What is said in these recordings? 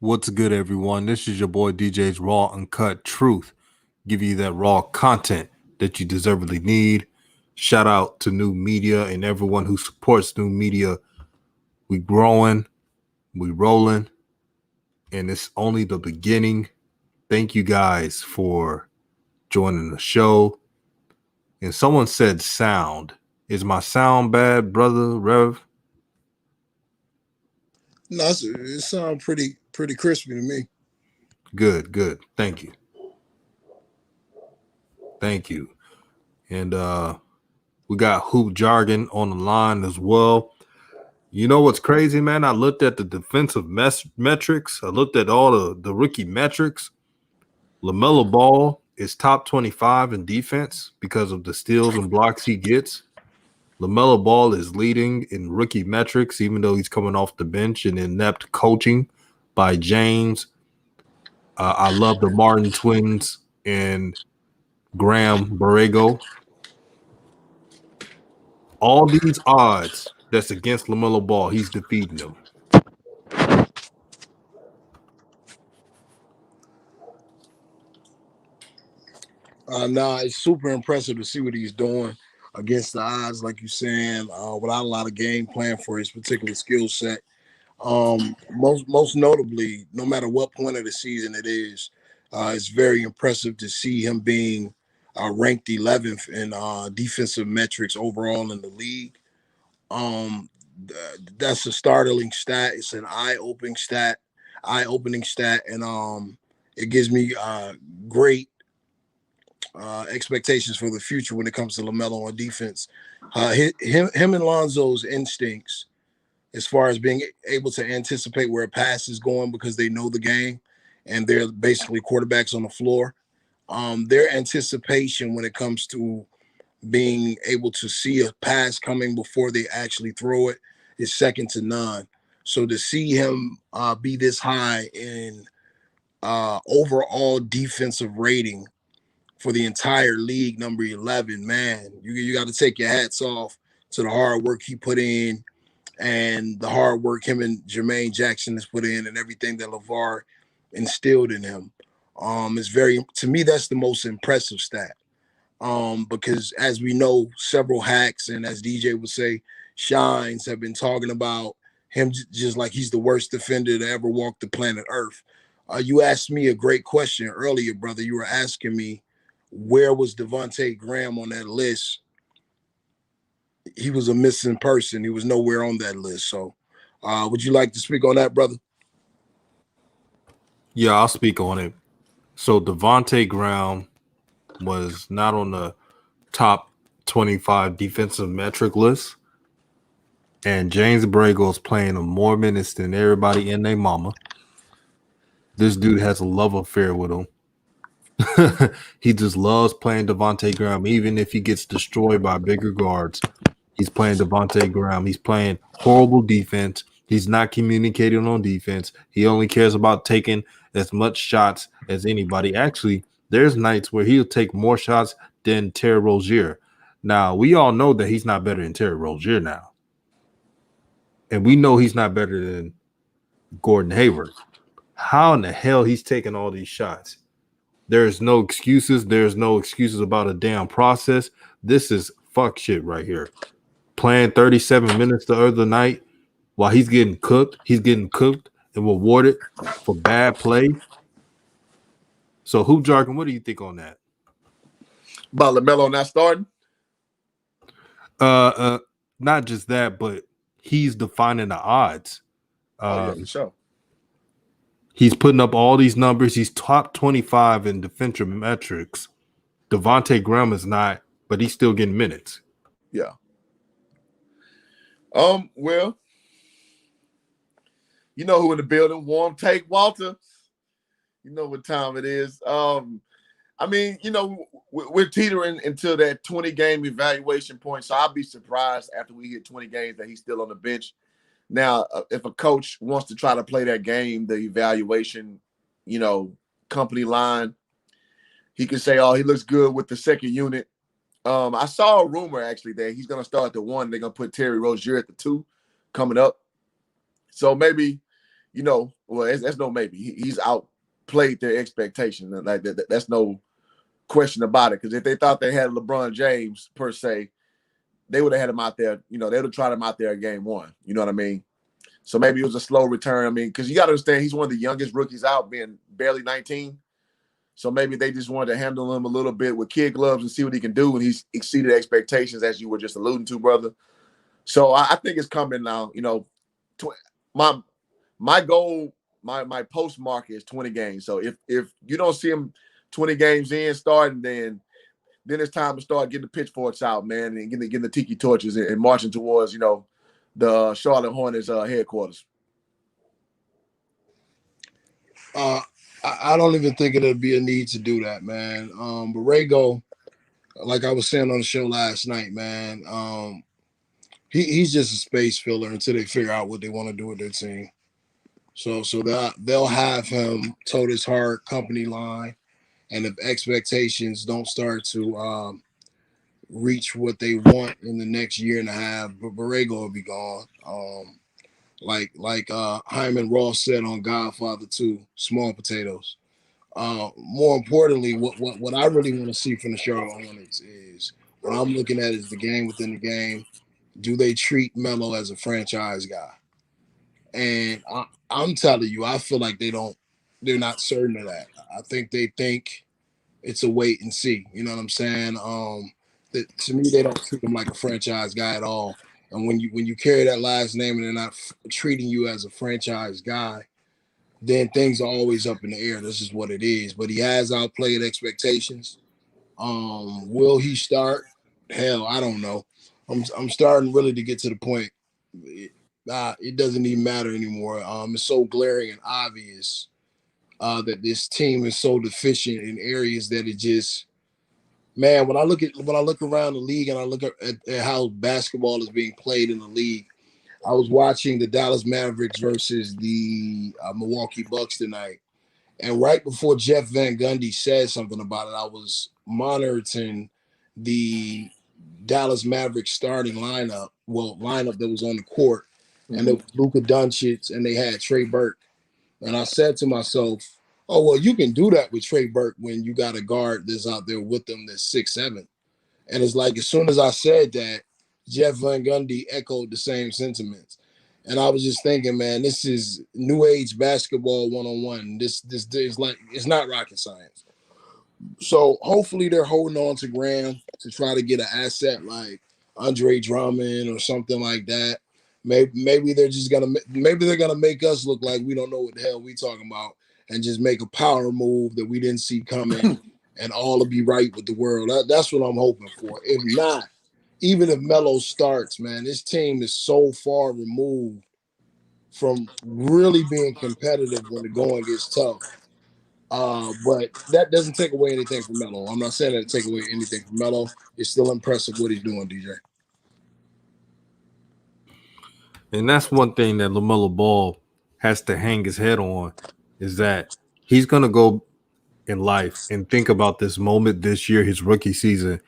What's good, everyone? This is your boy DJ's Raw Uncut Truth. Give you that raw content that you deservedly need. Shout out to new media and everyone who supports new media. We growing, we rolling, and it's only the beginning. Thank you guys for joining the show. And someone said sound. Is my sound bad, brother Rev? No, it sounds pretty crispy to me. Good. Thank you. And we got Hoop Jargon on the line as well. You know what's crazy, man? I looked at the defensive metrics. I looked at all the rookie metrics. LaMelo Ball is top 25 in defense because of the steals and blocks he gets. LaMelo Ball is leading in rookie metrics, even though he's coming off the bench and inept coaching by James. I love the Martin twins and Graham Borrego. All these odds that's against LaMelo Ball, he's defeating them. Nah, it's super impressive to see what he's doing against the odds, like you're saying, without a lot of game plan for his particular skill set. Most notably, no matter what point of the season it is, it's very impressive to see him being ranked 11th in defensive metrics overall in the league. Um, that's a startling stat. It's an eye-opening stat, and it gives me great expectations for the future when it comes to LaMelo on defense. Him and Lonzo's instincts, as far as being able to anticipate where a pass is going because they know the game and they're basically quarterbacks on the floor. Their anticipation when it comes to being able to see a pass coming before they actually throw it is second to none. So to see him be this high in overall defensive rating for the entire league, number 11, man, you got to take your hats off to the hard work he put in and the hard work him and Jermaine Jackson has put in and everything that LeVar instilled in him. To me, that's the most impressive stat. Because as we know, several hacks and as DJ would say, shines have been talking about him just like he's the worst defender to ever walk the planet Earth. You asked me a great question earlier, brother. You were asking me where was Devontae Graham on that list. He was a missing person. He was nowhere on that list. So would you like to speak on that, brother? Yeah, I'll speak on it. So Devontae Graham was not on the top 25 defensive metric list. And James Borrego is playing more minutes than everybody in their mama. This dude has a love affair with him. He just loves playing Devontae Graham, even if he gets destroyed by bigger guards. He's playing Devontae Graham. He's playing horrible defense. He's not communicating on defense. He only cares about taking as much shots as anybody. Actually, there's nights where he'll take more shots than Terry Rozier. Now, we all know that he's not better than Terry Rozier now. And we know he's not better than Gordon Hayward. How in the hell he's taking all these shots? There's no excuses. There's no excuses about a damn process. This is fuck shit right here. Playing 37 minutes the other night while he's getting cooked and rewarded for bad play. So, Hoop Jargon, what do you think on that? About LaMelo not starting? Not just that, but he's defining the odds. Yeah, for sure. He's putting up all these numbers. He's top 25 in defensive metrics. Devontae Graham is not, but he's still getting minutes. Yeah. Well, you know who in the building? Warm Take Walter. You know what time it is. I mean, you know, we're teetering until that 20-game evaluation point. So I'll be surprised after we hit 20 games that he's still on the bench. Now, if a coach wants to try to play that game, the evaluation, you know, company line, he can say, oh, he looks good with the second unit. I saw a rumor, actually, that he's going to start at the 1. They're going to put Terry Rozier at the 2 coming up. So maybe, you know, Well, that's no maybe. He's outplayed their expectation. Like that's no question about it. Because if they thought they had LeBron James per se, they would have had him out there. You know, they would have tried him out there at game one. You know what I mean? So maybe it was a slow return. I mean, because you got to understand, he's one of the youngest rookies out, being barely 19. So maybe they just wanted to handle him a little bit with kid gloves and see what he can do. And he's exceeded expectations, as you were just alluding to, brother. So I think it's coming now. You know, my goal, my post mark is 20 games. So if you don't see him 20 games in starting, then it's time to start getting the pitchforks out, man, and getting the tiki torches and marching towards, you know, the Charlotte Hornets headquarters. I don't even think it'll be a need to do that, man. Borrego, like I was saying on the show last night, man, he's just a space filler until they figure out what they want to do with their team. So they'll have him toe this hard company line, and if expectations don't start to reach what they want in the next year and a half, Borrego will be gone. Like Hyman Ross said on Godfather 2, small potatoes. More importantly, what I really want to see from the Charlotte Hornets is, what I'm looking at is the game within the game. Do they treat Melo as a franchise guy? And I'm telling you, I feel like they're not certain of that. I think they think it's a wait and see. You know what I'm saying? To me, they don't treat him like a franchise guy at all. And when you carry that last name and they're not treating you as a franchise guy, then things are always up in the air. This is what it is. But he has outplayed expectations. Will he start? Hell, I don't know. I'm starting really to get to the point. It doesn't even matter anymore. It's so glaring and obvious that this team is so deficient in areas that it just, man, when I look around the league and I look at how basketball is being played in the league, I was watching the Dallas Mavericks versus the Milwaukee Bucks tonight. And right before Jeff Van Gundy said something about it, I was monitoring the Dallas Mavericks starting lineup that was on the court. And it was Luka Doncic and they had Trey Burke. And I said to myself, oh, well, you can do that with Trey Burke when you got a guard that's out there with them that's 6'7". And it's like, as soon as I said that, Jeff Van Gundy echoed the same sentiments. And I was just thinking, man, this is new age basketball 101. This is like, it's not rocket science. So hopefully they're holding on to Graham to try to get an asset like Andre Drummond or something like that. Maybe they're gonna make us look like we don't know what the hell we talking about and just make a power move that we didn't see coming and all will be right with the world. That's what I'm hoping for. If not, even if Melo starts, man, this team is so far removed from really being competitive when the going gets tough. But that doesn't take away anything from Melo. I'm not saying that to take away anything from Melo. It's still impressive what he's doing, DJ. And that's one thing that LaMelo Ball has to hang his head on, is that he's going to go in life and think about this moment this year, his rookie season,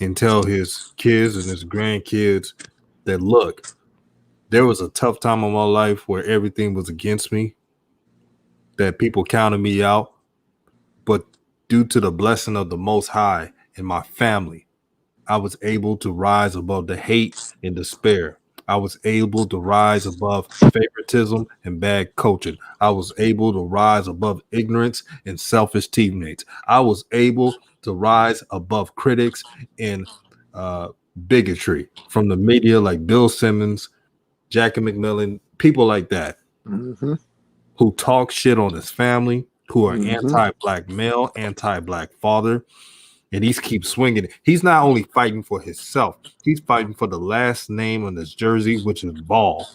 and tell his kids and his grandkids that, look, there was a tough time in my life where everything was against me, that people counted me out. But due to the blessing of the Most High and my family, I was able to rise above the hate and despair. I was able to rise above favoritism and bad coaching. I was able to rise above ignorance and selfish teammates. I was able to rise above critics and bigotry from the media like Bill Simmons, Jackie McMillan, people like that, who talk shit on his family, who are anti-black male, anti-black father. And he keeps swinging it. He's not only fighting for himself, he's fighting for the last name on his jersey, which is Ball.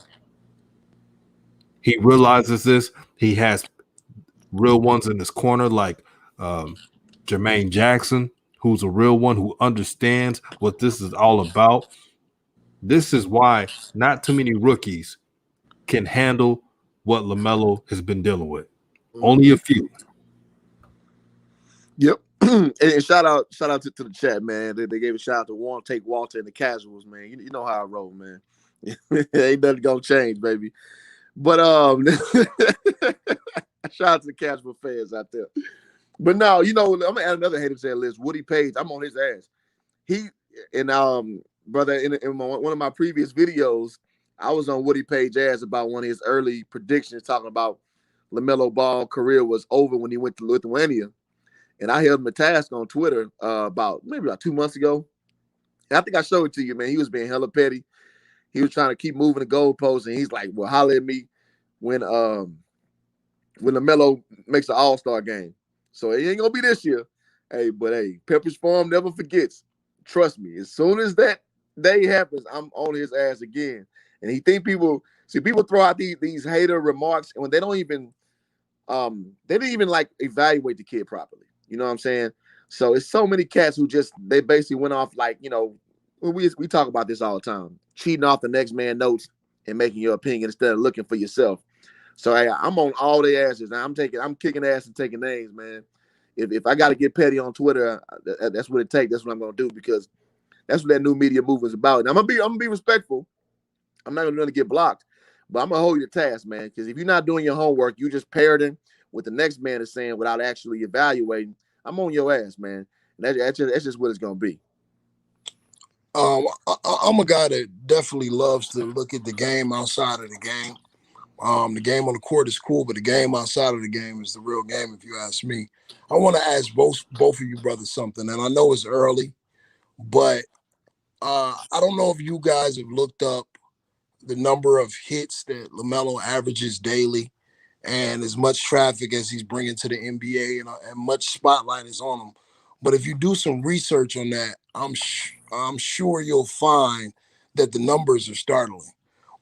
He realizes this. He has real ones in his corner like Jermaine Jackson, who's a real one who understands what this is all about. This is why not too many rookies can handle what LaMelo has been dealing with. Only a few. Yep. And shout out to the chat, man. They gave a shout out to Warren Take Walter and the Casuals, man. You know how I roll, man. Ain't nothing gonna change, baby. But shout out to the Cashville fans out there. But no, I'm gonna add another hater to that list. Woody Page, I'm on his ass. He and brother, one of my previous videos, I was on Woody Page ass about one of his early predictions, talking about LaMelo Ball career was over when he went to Lithuania. And I held him a task on Twitter about 2 months ago. And I think I showed it to you, man. He was being hella petty. He was trying to keep moving the goalposts, and he's like, "Well, holler at me when LaMelo makes an All-Star game." So it ain't gonna be this year. But Pepperidge Farm never forgets. Trust me. As soon as that day happens, I'm on his ass again. And he think people throw out these hater remarks, and when they don't even they didn't even like evaluate the kid properly. You know what I'm saying? So it's so many cats who they basically went off like, we talk about this all the time, cheating off the next man notes and making your opinion instead of looking for yourself. So I'm on all their asses. Now I'm kicking ass and taking names, man. If I got to get petty on Twitter, that's what it takes. That's what I'm gonna do, because that's what that new media movement is about. And I'm gonna be respectful. I'm not gonna get blocked, but I'm gonna hold you to task, man. Because if you're not doing your homework, you just parroting what the next man is saying without actually evaluating. I'm on your ass, man. And that's just what it's gonna be. I'm a guy that definitely loves to look at the game outside of the game. The game on the court is cool, but the game outside of the game is the real game, if you ask me. I want to ask both of you brothers something, and I know it's early, but I don't know if you guys have looked up the number of hits that LaMelo averages daily, and as much traffic as he's bringing to the NBA, and much spotlight is on him. But if you do some research on that, I'm sure you'll find that the numbers are startling.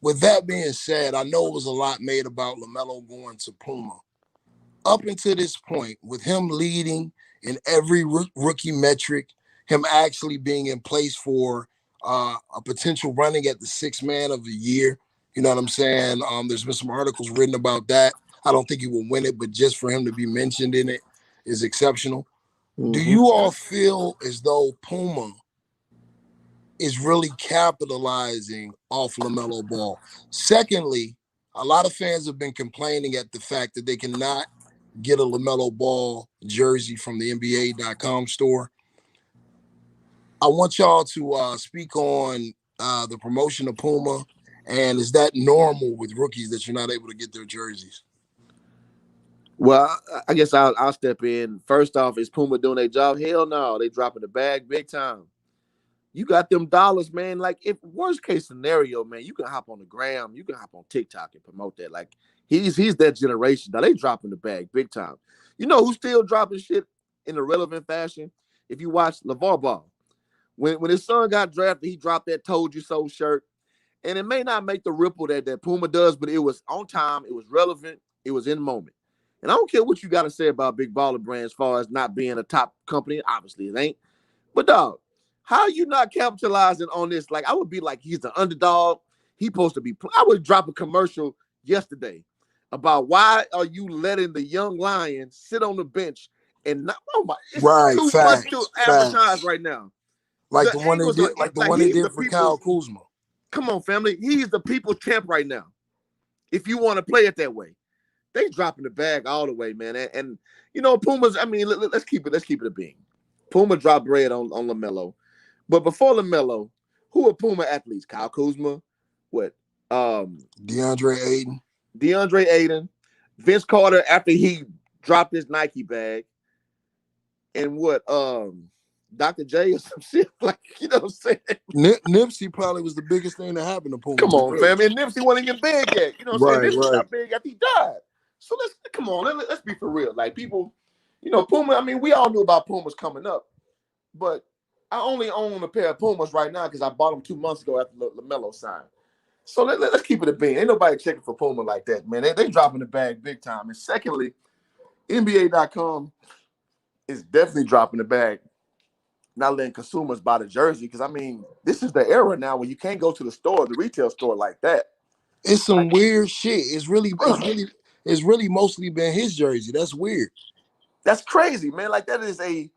With that being said, I know it was a lot made about LaMelo going to Puma. Up until this point, with him leading in every rookie metric, him actually being in place for a potential running at the sixth man of the year, you know what I'm saying? There's been some articles written about that. I don't think he will win it, but just for him to be mentioned in it is exceptional. Mm-hmm. Do you all feel as though Puma is really capitalizing off LaMelo Ball? Secondly, a lot of fans have been complaining at the fact that they cannot get a LaMelo Ball jersey from the NBA.com store. I want y'all to speak on the promotion of Puma, and is that normal with rookies that you're not able to get their jerseys? Well, I guess I'll step in. First off, is Puma doing their job? Hell no, they dropping the bag big time. You got them dollars, man. Like, if worst case scenario, man, you can hop on the gram, you can hop on TikTok and promote that. Like, he's that generation. Now they dropping the bag big time. You know who's still dropping shit in a relevant fashion? If you watch LaVar Ball, when his son got drafted, he dropped that "Told You So" shirt, and it may not make the ripple that Puma does, but it was on time, it was relevant, it was in the moment. And I don't care what you got to say about Big Baller Brand as far as not being a top company. Obviously, it ain't. But dog, how are you not capitalizing on this? Like, I would be like, he's the underdog. He supposed to be. I would drop a commercial yesterday about why are you letting the young lion sit on the bench and not? Oh my, it's right, too much to advertise right now. Like the one they did, like the one they did for Kyle Kuzma. Come on, family. He's the people's champ right now. If you want to play it that way, they dropping the bag all the way, man. And Puma's. I mean, let's keep it a bean. Puma dropped bread on LaMelo. But before LaMelo, who are Puma athletes? Kyle Kuzma, what? DeAndre Ayton, Vince Carter after he dropped his Nike bag, and what? Dr. J or some shit, like, you know what I'm saying? Nipsey probably was the biggest thing that happened to Puma. Come on, fam. And Nipsey wasn't even big yet. You know what I'm saying? Nipsey got big after he died. So let's be for real. Like, people, Puma, I mean, we all knew about Pumas coming up, but I only own a pair of Pumas right now because I bought them 2 months ago after LaMelo signed. So let's keep it a bean. Ain't nobody checking for Puma like that, man. They dropping the bag big time. And secondly, NBA.com is definitely dropping the bag, not letting consumers buy the jersey, because, I mean, this is the era now where you can't go to the retail store like that. It's some weird shit. It's really mostly been his jersey. That's weird. That's crazy, man. Like, that is a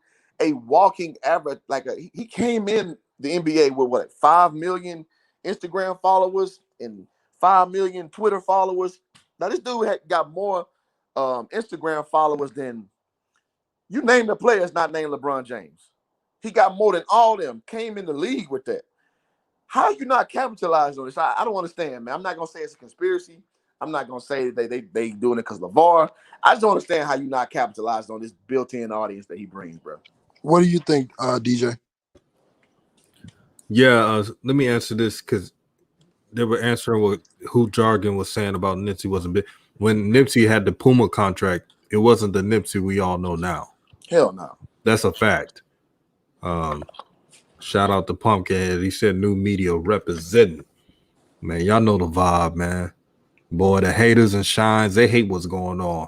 walking average. Like, he came in the NBA with what, 5 million Instagram followers and 5 million Twitter followers. Now this dude got more Instagram followers than you name the players not named LeBron James. He got more than all them. Came in the league with that. How you not capitalizing on this? I don't understand, man. I'm not gonna say it's a conspiracy. I'm not gonna say they doing it because of LeVar. I just don't understand how you not capitalizing on this built-in audience that he brings, bro. What do you think, DJ? Yeah, let me answer this because they were answering what Hoop Jargon was saying about Nipsey wasn't big. When Nipsey had the Puma contract, it wasn't the Nipsey we all know now. Hell no. That's a fact. Shout out to Pumpkinhead. He said new media representing. Man, y'all know the vibe, man. Boy, the haters and shines, they hate what's going on.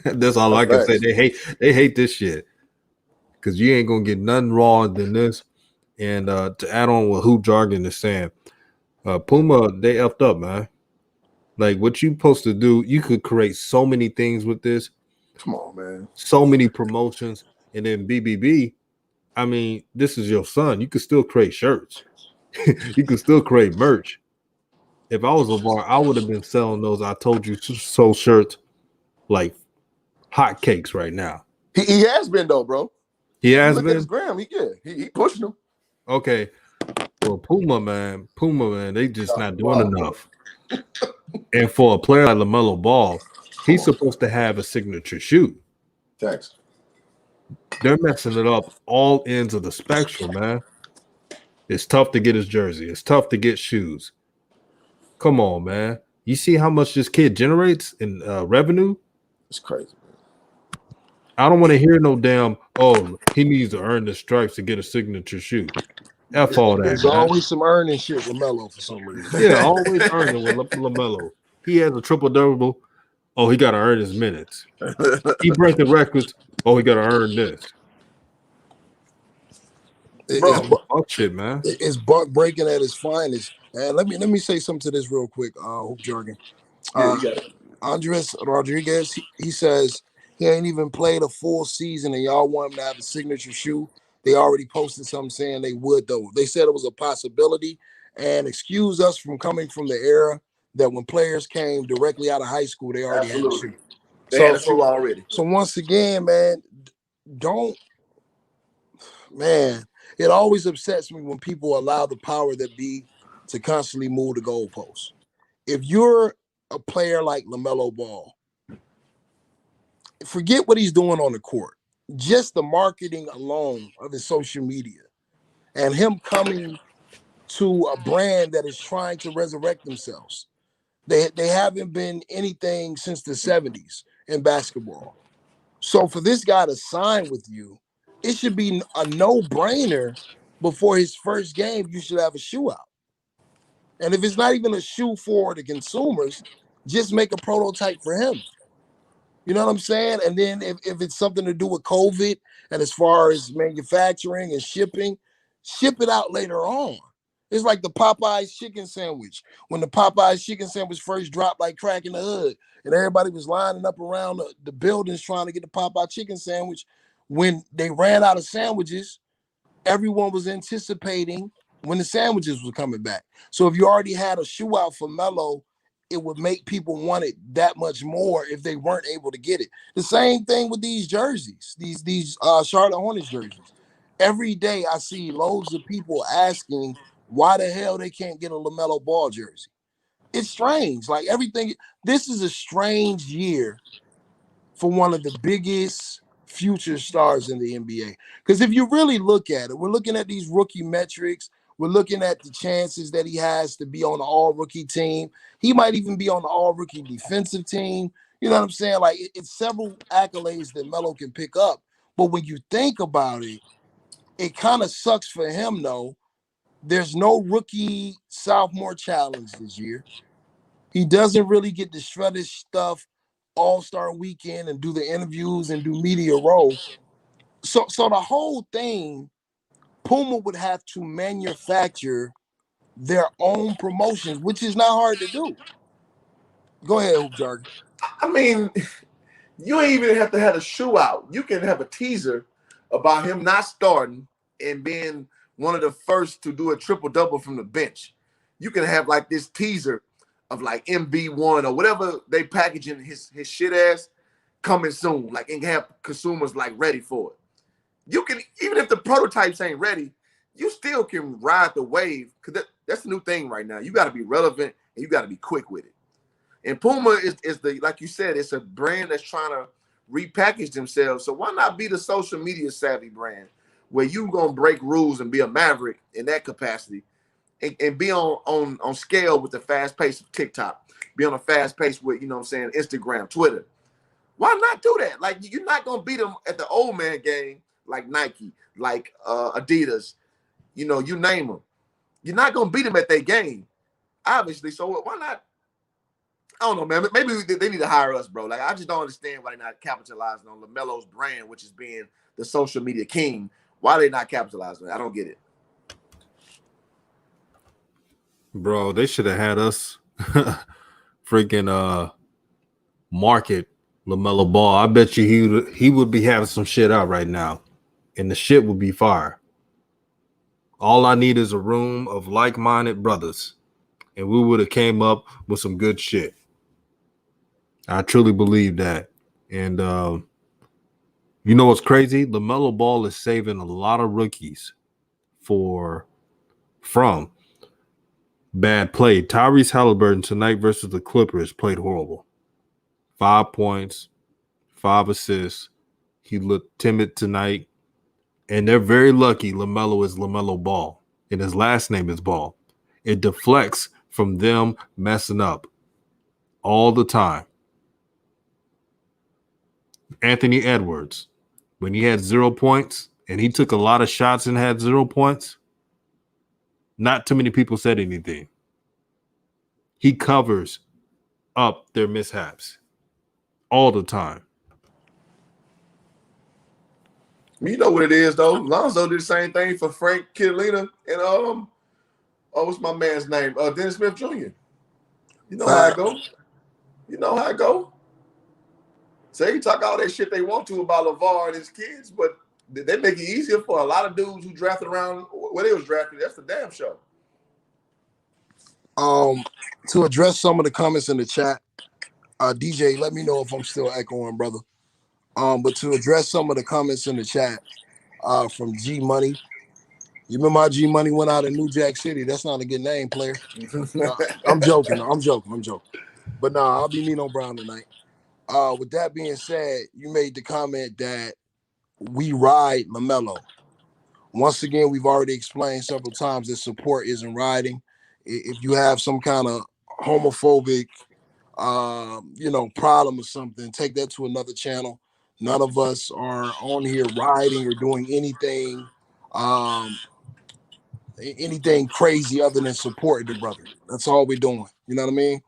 That's all I can say. They hate this shit. Because you ain't gonna get nothing rawer than this. And to add on what Hoop Jargon is saying, Puma, they effed up, man. Like what you supposed to do, you could create so many things with this. Come on, man. So many promotions. And then BBB, I mean, this is your son. You could still create shirts. You could still create merch. If I was LeVar, I would have been selling those I told you so shirts like hotcakes right now. He has been though, bro. He has Look been. at his gram. He pushing them. Okay. Well, Puma, man, they just not doing enough. And for a player like LaMelo Ball, he's supposed to have a signature shoe. Thanks. They're messing it up all ends of the spectrum, man. It's tough to get his jersey. It's tough to get shoes. Come on, man. You see how much this kid generates in revenue? It's crazy, man. I don't want to hear no damn, he needs to earn the stripes to get a signature shoe. F all that. There's always some earning shit with Melo for some reason. Yeah, always earning with LaMelo. He has a triple-double. Oh, he got to earn his minutes. He breaking records. Oh, he got to earn this. It's shit, man. It's buck breaking at its finest. And let me say something to this real quick, Hoop Jargon. Andres Rodriguez, he says he ain't even played a full season and y'all want him to have a signature shoe. They already posted something saying they would, though. They said it was a possibility. And excuse us from coming from the era that when players came directly out of high school, they already had a shoe. They had a shoe already. So once again, man, it always upsets me when people allow the power that be to constantly move the goalposts. If you're a player like LaMelo Ball, forget what he's doing on the court. Just the marketing alone of his social media and him coming to a brand that is trying to resurrect themselves. They haven't been anything since the 70s in basketball. So for this guy to sign with you, it should be a no-brainer. Before his first game, you should have a shoe out. And if it's not even a shoe for the consumers, just make a prototype for him. You know what I'm saying? And then if it's something to do with COVID and as far as manufacturing and shipping, ship it out later on. It's like the Popeyes chicken sandwich. When the Popeyes chicken sandwich first dropped like crack in the hood and everybody was lining up around the buildings trying to get the Popeye chicken sandwich, when they ran out of sandwiches, everyone was anticipating when the sandwiches were coming back. So if you already had a shoe out for Melo, it would make people want it that much more if they weren't able to get it. The same thing with these jerseys, these Charlotte Hornets jerseys. Every day I see loads of people asking why the hell they can't get a LaMelo Ball jersey. It's strange. Like everything, this is a strange year for one of the biggest future stars in the NBA. Because if you really look at it, we're looking at these rookie metrics. We're looking at the chances that he has to be on the all-rookie team. He might even be on the all-rookie defensive team. You know what I'm saying? Like, it's several accolades that Melo can pick up. But when you think about it, it kind of sucks for him, though. There's no rookie sophomore challenge this year. He doesn't really get to shred his stuff all-star weekend and do the interviews and do media row. So the whole thing, Puma would have to manufacture their own promotions, which is not hard to do. Go ahead, Hoop Jargon. I mean, you ain't even have to have a shoe out. You can have a teaser about him not starting and being one of the first to do a triple-double from the bench. You can have like this teaser of like MV1 or whatever they packaging his shit as coming soon, like, and have consumers like ready for it. You can, even if the prototypes ain't ready, you still can ride the wave, because that's the new thing right now. You got to be relevant and you got to be quick with it. And Puma is the, like you said, it's a brand that's trying to repackage themselves. So why not be the social media savvy brand where you gonna break rules and be a maverick in that capacity, and be on scale with the fast pace of TikTok, be on a fast pace with, you know what I'm saying, Instagram, Twitter. Why not do that? Like, you're not gonna beat them at the old man game like Nike, like Adidas, you know, you name them. You're not gonna beat them at their game, obviously. So why not? I don't know, man. Maybe they need to hire us, bro. Like, I just don't understand why they're not capitalizing on LaMelo's brand, which is being the social media king. Why they not capitalizing? I don't get it. Bro, they should have had us freaking market LaMelo Ball. I bet you he would be having some shit out right now, and the shit would be fire. All I need is a room of like-minded brothers, and we would have came up with some good shit. I truly believe that. And you know what's crazy? LaMelo Ball is saving a lot of rookies from bad play. Tyrese Halliburton tonight versus the Clippers played horrible. 5 points, 5 assists. He looked timid tonight. And they're very lucky LaMelo is LaMelo Ball, and his last name is Ball. It deflects from them messing up all the time. Anthony Edwards, when he had 0 points and he took a lot of shots and had 0 points, not too many people said anything. He covers up their mishaps all the time. You know what it is, though. Lonzo did the same thing for Frank Kitolina and what's my man's name? Dennis Smith Jr. You know how it go. You know how it go. So they can talk all that shit they want to about LeVar and his kids, but they make it easier for a lot of dudes who drafted around where they was drafted. That's the damn show. To address some of the comments in the chat, DJ, let me know if I'm still echoing, brother. But to address some of the comments in the chat, from G Money. You remember how G Money went out in New Jack City? That's not a good name, player. I'm joking. But nah, I'll be Nino Brown tonight. With that being said, you made the comment that we ride LaMelo. Once again, we've already explained several times that support isn't riding. If you have some kind of homophobic, problem or something, take that to another channel. None of us are on here riding or doing anything crazy other than supporting the brother. That's all we're doing. You know what I mean?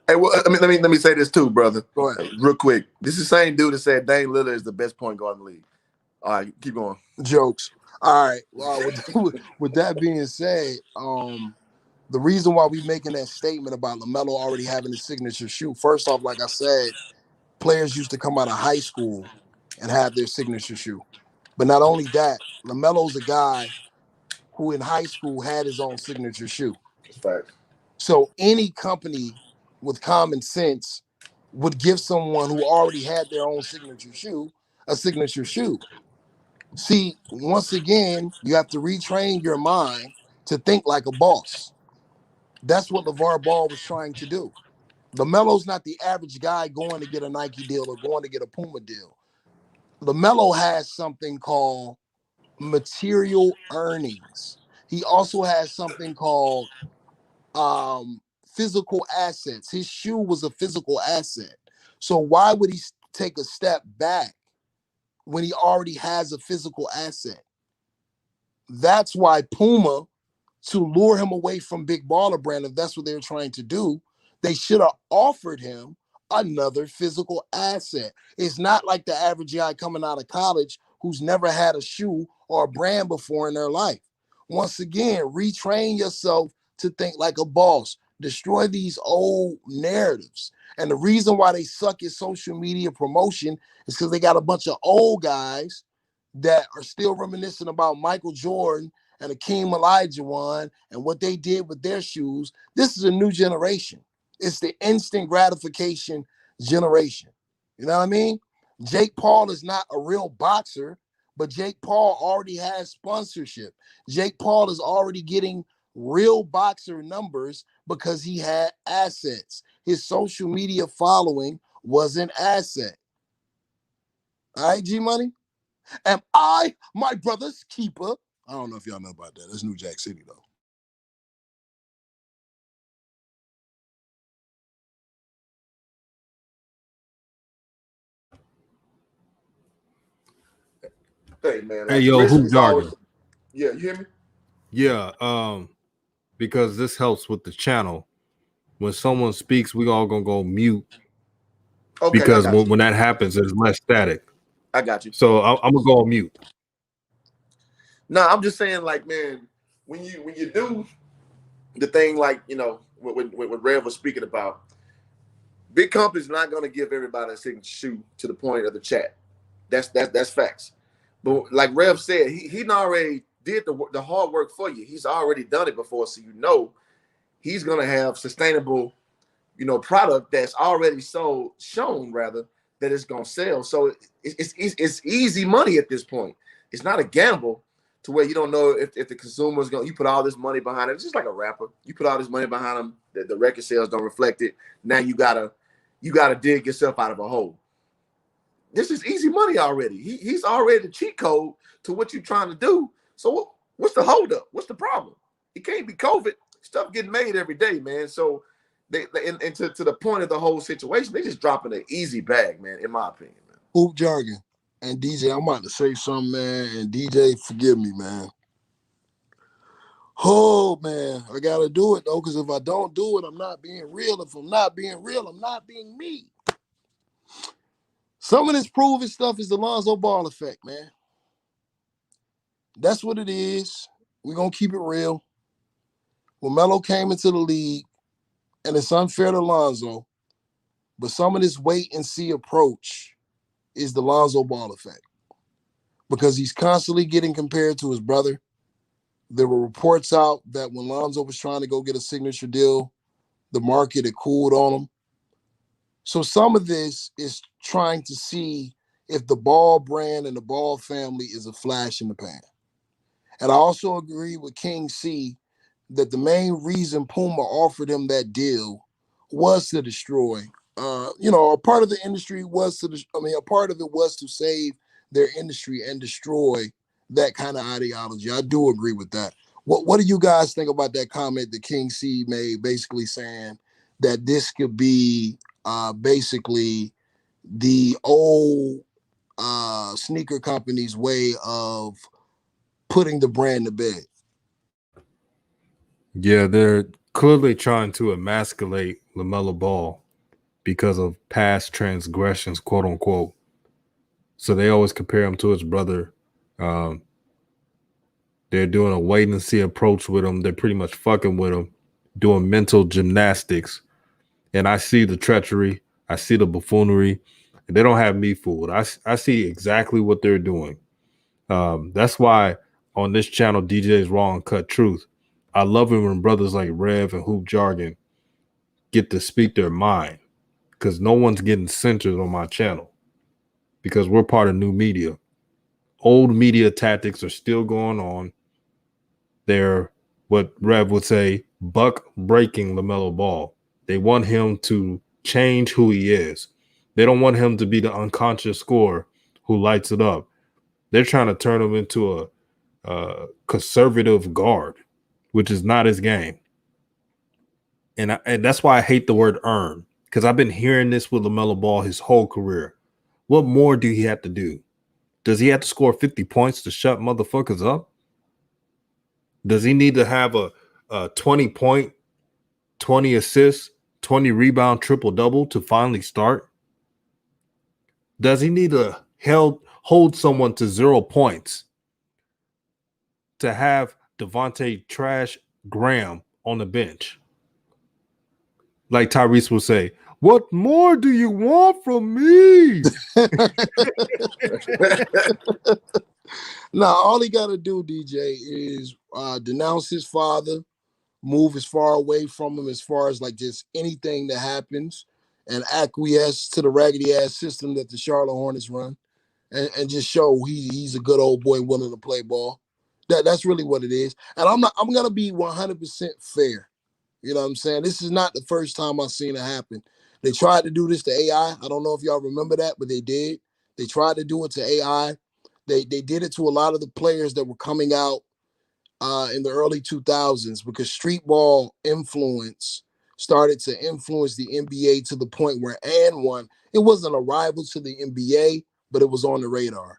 Hey, well, I mean, let me say this too, brother. Go ahead. Real quick. This is the same dude that said Dame Lillard is the best point guard in the league. All right, keep going. Jokes. All right. Well, with that being said, the reason why we making that statement about LaMelo already having his signature shoe, first off, like I said, players used to come out of high school and have their signature shoe. But not only that, LaMelo's a guy who in high school had his own signature shoe. That's fact. So any company with common sense would give someone who already had their own signature shoe a signature shoe. See, once again, you have to retrain your mind to think like a boss. That's what LeVar Ball was trying to do. LaMelo's not the average guy going to get a Nike deal or going to get a Puma deal. LaMelo has something called material earnings. He also has something called physical assets. His shoe was a physical asset. So why would he take a step back when he already has a physical asset? That's why Puma, to lure him away from Big Baller Brand, if that's what they were trying to do, they should have offered him another physical asset. It's not like the average guy coming out of college who's never had a shoe or a brand before in their life. Once again, retrain yourself to think like a boss. Destroy these old narratives. And the reason why they suck at social media promotion is because they got a bunch of old guys that are still reminiscing about Michael Jordan and Akeem Olajuwon and what they did with their shoes. This is a new generation. It's the instant gratification generation. You know what I mean? Jake Paul is not a real boxer, but Jake Paul already has sponsorship. Jake Paul is already getting real boxer numbers because he had assets. His social media following was an asset. All right, G Money? Am I my brother's keeper? I don't know if y'all know about that. That's New Jack City, though. Hey man, Hey, like yo, who Grizzlies always. jargon? Yeah, you hear me? Yeah, because this helps with the channel. When someone speaks, we all gonna go mute Okay, because I got you. when that happens, there's less static. I got you. So I'm gonna go on mute. No, I'm just saying, like, man, when you do the thing, like, you know, what Rev was speaking about, big company's not going to give everybody a signature shoe to the point of the chat. That's facts. But like Rev said, he already did the hard work for you. He's already done it before, so you know he's going to have sustainable, you know, product that's already shown rather that it's going to sell. So it's easy money at this point. It's not a gamble to where you don't know if the consumer is going. You put all this money behind it. It's just like a rapper. You put all this money behind them. The record sales don't reflect it. Now you gotta dig yourself out of a hole. This is easy money already. He's already the cheat code to what you're trying to do. So what's the holdup? What's the problem? It can't be COVID. Stuff getting made every day, man. So to the point of the whole situation, they just dropping an easy bag, man. In my opinion, man. Hoop jargon. And DJ, I'm about to say something, man. And DJ, forgive me, man. Oh, man, I got to do it, though, because if I don't do it, I'm not being real. If I'm not being real, I'm not being me. Some of this proven stuff is the Lonzo Ball effect, man. That's what it is. We're going to keep it real. When Melo came into the league, and it's unfair to Lonzo, but some of this wait and see approach is the Lonzo Ball effect. Because he's constantly getting compared to his brother. There were reports out that when Lonzo was trying to go get a signature deal, the market had cooled on him. So some of this is trying to see if the Ball brand and the Ball family is a flash in the pan. And I also agree with King C that the main reason Puma offered him that deal was to destroy. A part of the industry was a part of it was to save their industry and destroy that kind of ideology. I do agree with that. What do you guys think about that comment that King C made, basically saying that this could be basically the old sneaker company's way of putting the brand to bed? Yeah, they're clearly trying to emasculate LaMelo Ball because of past transgressions, quote unquote. So they always compare him to his brother. They're doing a wait and see approach with him. They're pretty much fucking with him, doing mental gymnastics. And I see the treachery. I see the buffoonery. And they don't have me fooled. I see exactly what they're doing. That's why on this channel, DJ's Raw and Cut Truth, I love it when brothers like Rev and Hoop Jargon get to speak their mind, because no one's getting censored on my channel because we're part of new media. Old media tactics are still going on. They're, what Rev would say, buck breaking LaMelo Ball. They want him to change who he is. They don't want him to be the unconscious scorer who lights it up. They're trying to turn him into a conservative guard, which is not his game. And that's why I hate the word earn, because I've been hearing this with LaMelo Ball his whole career. What more do he have to do? Does he have to score 50 points to shut motherfuckers up? Does he need to have a 20-point, 20 assists, 20 rebound triple-double to finally start? Does he need to hold someone to 0 points to have Devontae Trash Graham on the bench? Like Tyrese will say, what more do you want from me? Now, all he got to do, DJ, is denounce his father, move as far away from him as far as like just anything that happens, and acquiesce to the raggedy ass system that the Charlotte Hornets run, and just show he's a good old boy willing to play ball. That's really what it is. And I'm gonna be 100% fair. You know what I'm saying? This is not the first time I've seen it happen. They tried to do this to AI. I don't know if y'all remember that, but they did. They tried to do it to AI. They did it to a lot of the players that were coming out in the early 2000s because street ball influence started to influence the NBA to the point where it wasn't a rival to the NBA, but it was on the radar.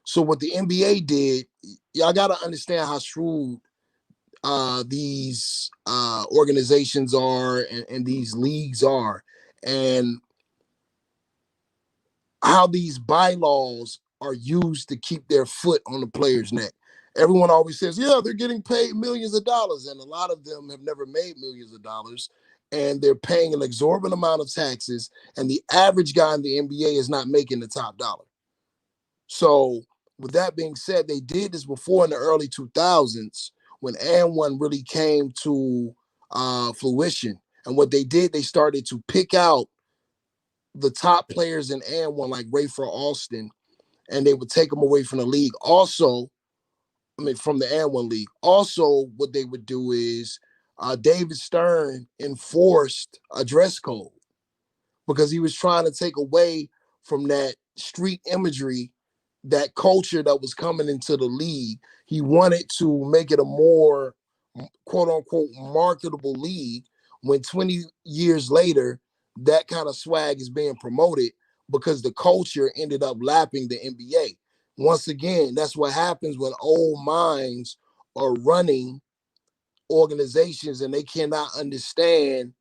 So what the NBA did, y'all got to understand how shrewd these organizations are and these leagues are, and how these bylaws are used to keep their foot on the player's neck. Everyone always says, yeah, they're getting paid millions of dollars, and a lot of them have never made millions of dollars, and they're paying an exorbitant amount of taxes, and the average guy in the NBA is not making the top dollar. So with that being said, they did this before in the early 2000s when And1 really came to fruition. And what they did, they started to pick out the top players in And1, like Rafer Alston, and they would take them away from the league. Also, from the And1 league. Also, what they would do is David Stern enforced a dress code because he was trying to take away from that street imagery, that culture that was coming into the league. He wanted to make it a more quote unquote marketable league when 20 years later, that kind of swag is being promoted because the culture ended up lapping the NBA. Once again, that's what happens when old minds are running organizations and they cannot understand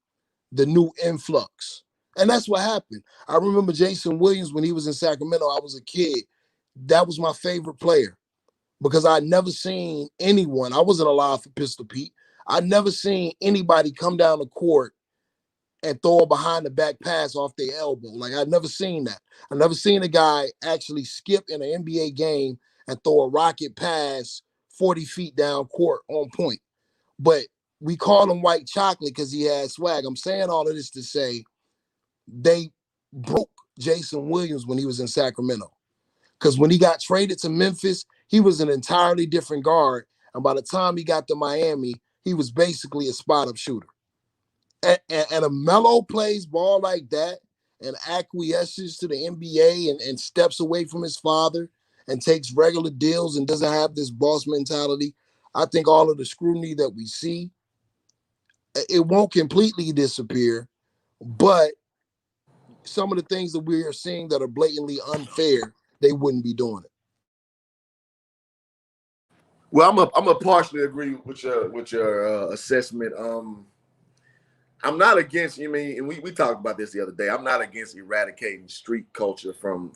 the new influx. And that's what happened. I remember Jason Williams when he was in Sacramento. I was a kid. That was my favorite player because I'd never seen anyone. I wasn't alive for Pistol Pete. I'd never seen anybody come down the court and throw a behind the back pass off their elbow. Like, I'd never seen that. I've never seen a guy actually skip in an NBA game and throw a rocket pass 40 feet down court on point. But we call him white chocolate because he had swag. I'm saying all of this to say they broke Jason Williams when he was in Sacramento. Because when he got traded to Memphis, he was an entirely different guard. And by the time he got to Miami, he was basically a spot-up shooter. And a Melo plays ball like that and acquiesces to the NBA and steps away from his father and takes regular deals and doesn't have this boss mentality. I think all of the scrutiny that we see, it won't completely disappear, but some of the things that we are seeing that are blatantly unfair, they wouldn't be doing it. Well, I'm a partially agree with your assessment. I'm not against, you mean, and we talked about this the other day. I'm not against eradicating street culture from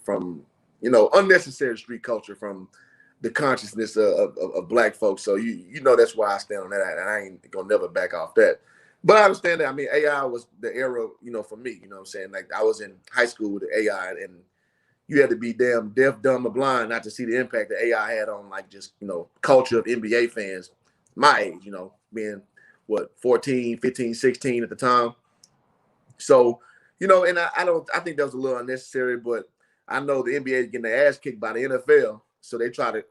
unnecessary street culture from the consciousness of black folks. So you know that's why I stand on that, and I ain't gonna never back off that. But I understand that. I mean, AI was the era, for me. You know what I'm saying? Like, I was in high school with AI, and you had to be damn deaf, dumb, or blind not to see the impact that AI had on, like, just culture of NBA fans my age. Being what, 14, 15, 16 at the time. So, and I think that was a little unnecessary, but I know the NBA is getting their ass kicked by the NFL. So they try to,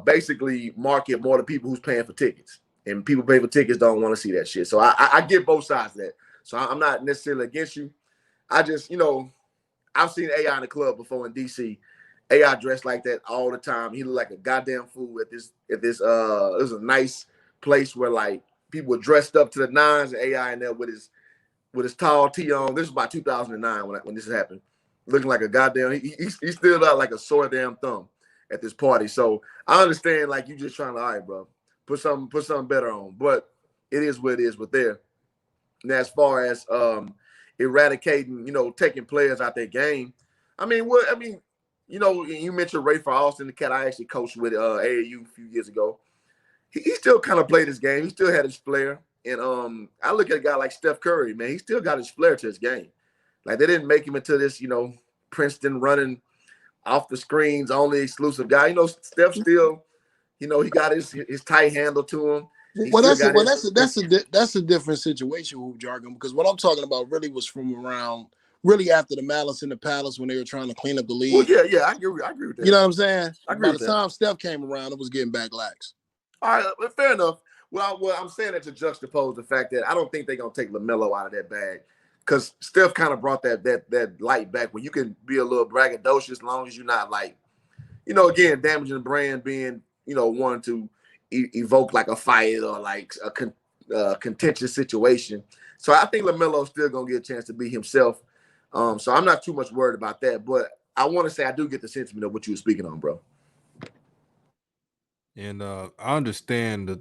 basically market more to people who's paying for tickets. And people pay for tickets don't want to see that shit. So I get both sides of that. So I'm not necessarily against you. I just, I've seen AI in the club before in DC. AI dressed like that all the time. He looked like a goddamn fool at this. It was a nice place where, like, people were dressed up to the nines, and AI in there with his tall tee on. This was about 2009 when this happened. Looking like a goddamn, he still out like a sore damn thumb at this party. So I understand, like, you just trying to, all right, bro, put something better on. But it is what it is with there. And as far as eradicating, taking players out their game, you mentioned Rafer Alston, the cat I actually coached with AAU a few years ago. He still kind of played his game. He still had his flair. And I look at a guy like Steph Curry, man. He still got his flair to his game. Like, they didn't make him into this, Princeton running off the screens, only exclusive guy. You know, Steph still, you know, he got his tight handle to him. Well, that's a different situation, Hoop Jargon, because what I'm talking about really was from around really after the Malice in the Palace when they were trying to clean up the league. Well, yeah, I agree with that. You know what I'm saying? By the time Steph came around, it was getting back lax. All right, but fair enough. Well, I'm saying that to juxtapose the fact that I don't think they're gonna take LaMelo out of that bag, because Steph kind of brought that light back where you can be a little braggadocious as long as you're not like, you know, again, damaging the brand, being, you know, one to evoke like a fight or like a contentious situation. So I think LaMelo's still gonna get a chance to be himself. So I'm not too much worried about that. But I want to say I do get the sentiment of what you were speaking on, bro. And I understand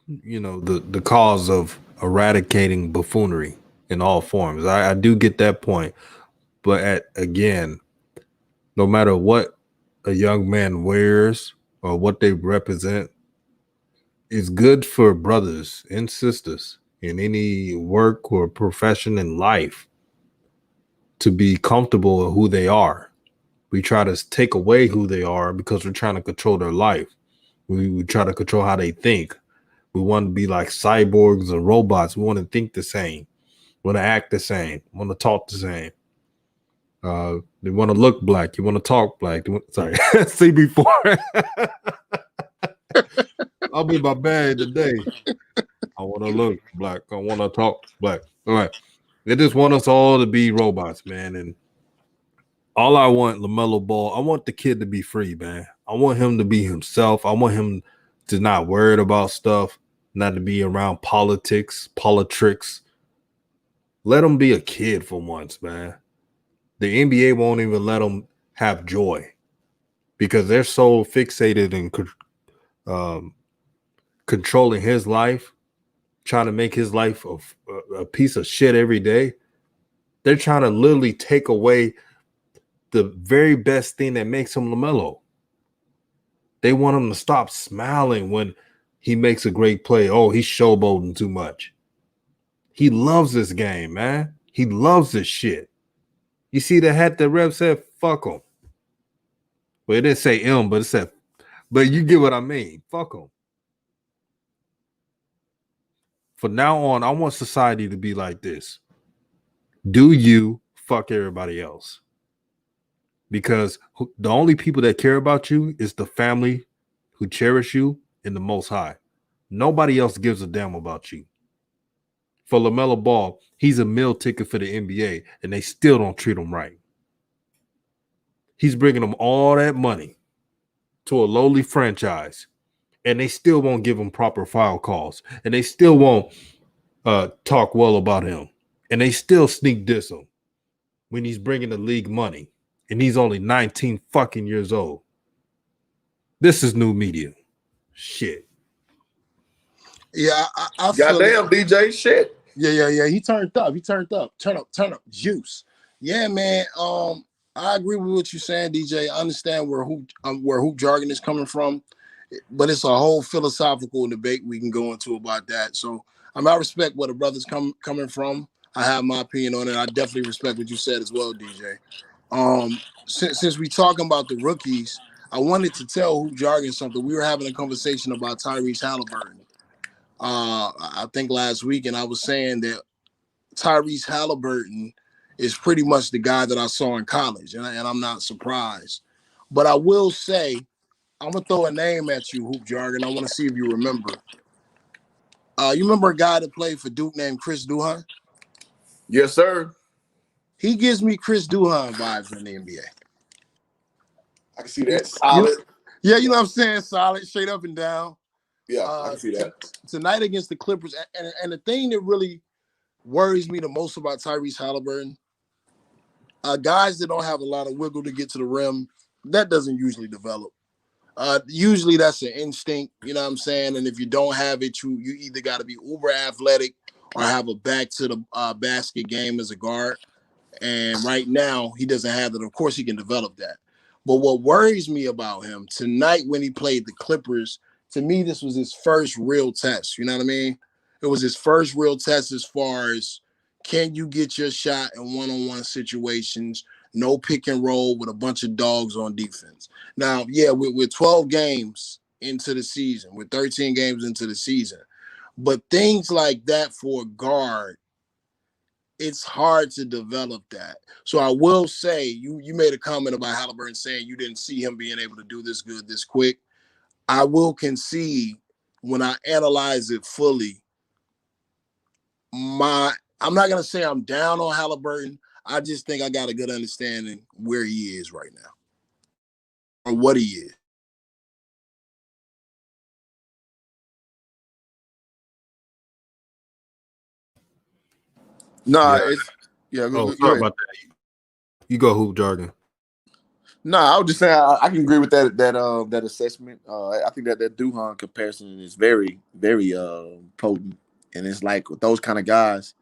the cause of eradicating buffoonery in all forms. I do get that point. But again, no matter what a young man wears or what they represent, it's good for brothers and sisters in any work or profession in life to be comfortable in who they are. We try to take away who they are because we're trying to control their life. We try to control how they think. We want to be like cyborgs or robots. We want to think the same. We want to act the same. We want to talk the same. They want to look black. You want to talk black. See before. I'll be my bad today. I want to look black. I want to talk black. All right. They just want us all to be robots, man. And all I want, LaMelo Ball, I want the kid to be free, man. I want him to be himself. I want him to not worried about stuff, not to be around politics. Let him be a kid for once, man. The NBA won't even let him have joy because they're so fixated in controlling his life, trying to make his life a piece of shit every day. They're trying to literally take away the very best thing that makes him LaMelo. They want him to stop smiling when he makes a great play. Oh, he's showboating too much. He loves this game, man. He loves this shit. You see the hat that Rev said, fuck him. Well, it didn't say M, but it said, but you get what I mean. Fuck him. From now on, I want society to be like this. Do you fuck everybody else? Because the only people that care about you is the family who cherish you and the Most High. Nobody else gives a damn about you. For LaMelo Ball, he's a meal ticket for the NBA, and they still don't treat him right. He's bringing them all that money to a lowly franchise, and they still won't give him proper foul calls, and they still won't talk well about him, and they still sneak diss him when he's bringing the league money, and he's only 19 fucking years old. This is new media. Shit. Yeah, I goddamn DJ shit. Yeah. He turned up. Turn up. Juice. Yeah, man. I agree with what you're saying, DJ. I understand where hoop jargon is coming from, but it's a whole philosophical debate we can go into about that. So I respect where the brother's coming from. I have my opinion on it. I definitely respect what you said as well, DJ. Since we talking about the rookies, I wanted to tell Hoop Jargon something. We were having a conversation about Tyrese Halliburton. I think last week, and I was saying that Tyrese Halliburton is pretty much the guy that I saw in college, and I'm not surprised. But I will say, I'm gonna throw a name at you, Hoop Jargon. I want to see if you remember. You remember a guy that played for Duke named Chris Duhon? Yes, sir. He gives me Chris Duhon vibes in the NBA. I can see that. Solid. Yeah, you know what I'm saying? Solid, straight up and down. Yeah, I can see that. Tonight against the Clippers, and the thing that really worries me the most about Tyrese Halliburton, guys that don't have a lot of wiggle to get to the rim, that doesn't usually develop. Usually that's an instinct, you know what I'm saying? And if you don't have it, you either got to be uber athletic or have a back to the basket game as a guard. And right now, he doesn't have that. Of course, he can develop that. But what worries me about him tonight when he played the Clippers, to me, this was his first real test. You know what I mean? It was his first real test as far as can you get your shot in one-on-one situations, no pick and roll with a bunch of dogs on defense. Now, yeah, we're 12 games into the season. We're 13 games into the season. But things like that for a guard, it's hard to develop that. So I will say, you made a comment about Halliburton saying you didn't see him being able to do this good this quick. I will concede when I analyze it fully, I'm not going to say I'm down on Halliburton. I just think I got a good understanding where he is right now or what he is. Nah, Yeah. it's yeah. Oh, Go sorry ahead. about that. You go, Hoop Jargon. No, I was just saying I can agree with that assessment. I think that Duhan comparison is very very potent, and it's like with those kind of guys,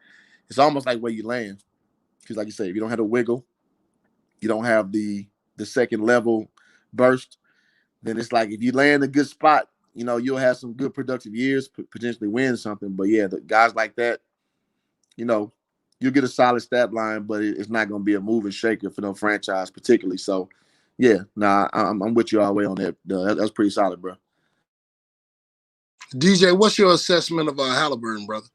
it's almost like where you land. Because like you say, if you don't have the wiggle, you don't have the second level burst, then it's like if you land a good spot, you'll have some good productive years, potentially win something. But yeah, the guys like that, you'll get a solid stat line, but it's not going to be a move and shaker for no franchise particularly. So yeah, I'm with you all the way on that. That's pretty solid, bro. DJ, what's your assessment of Halliburton, brother?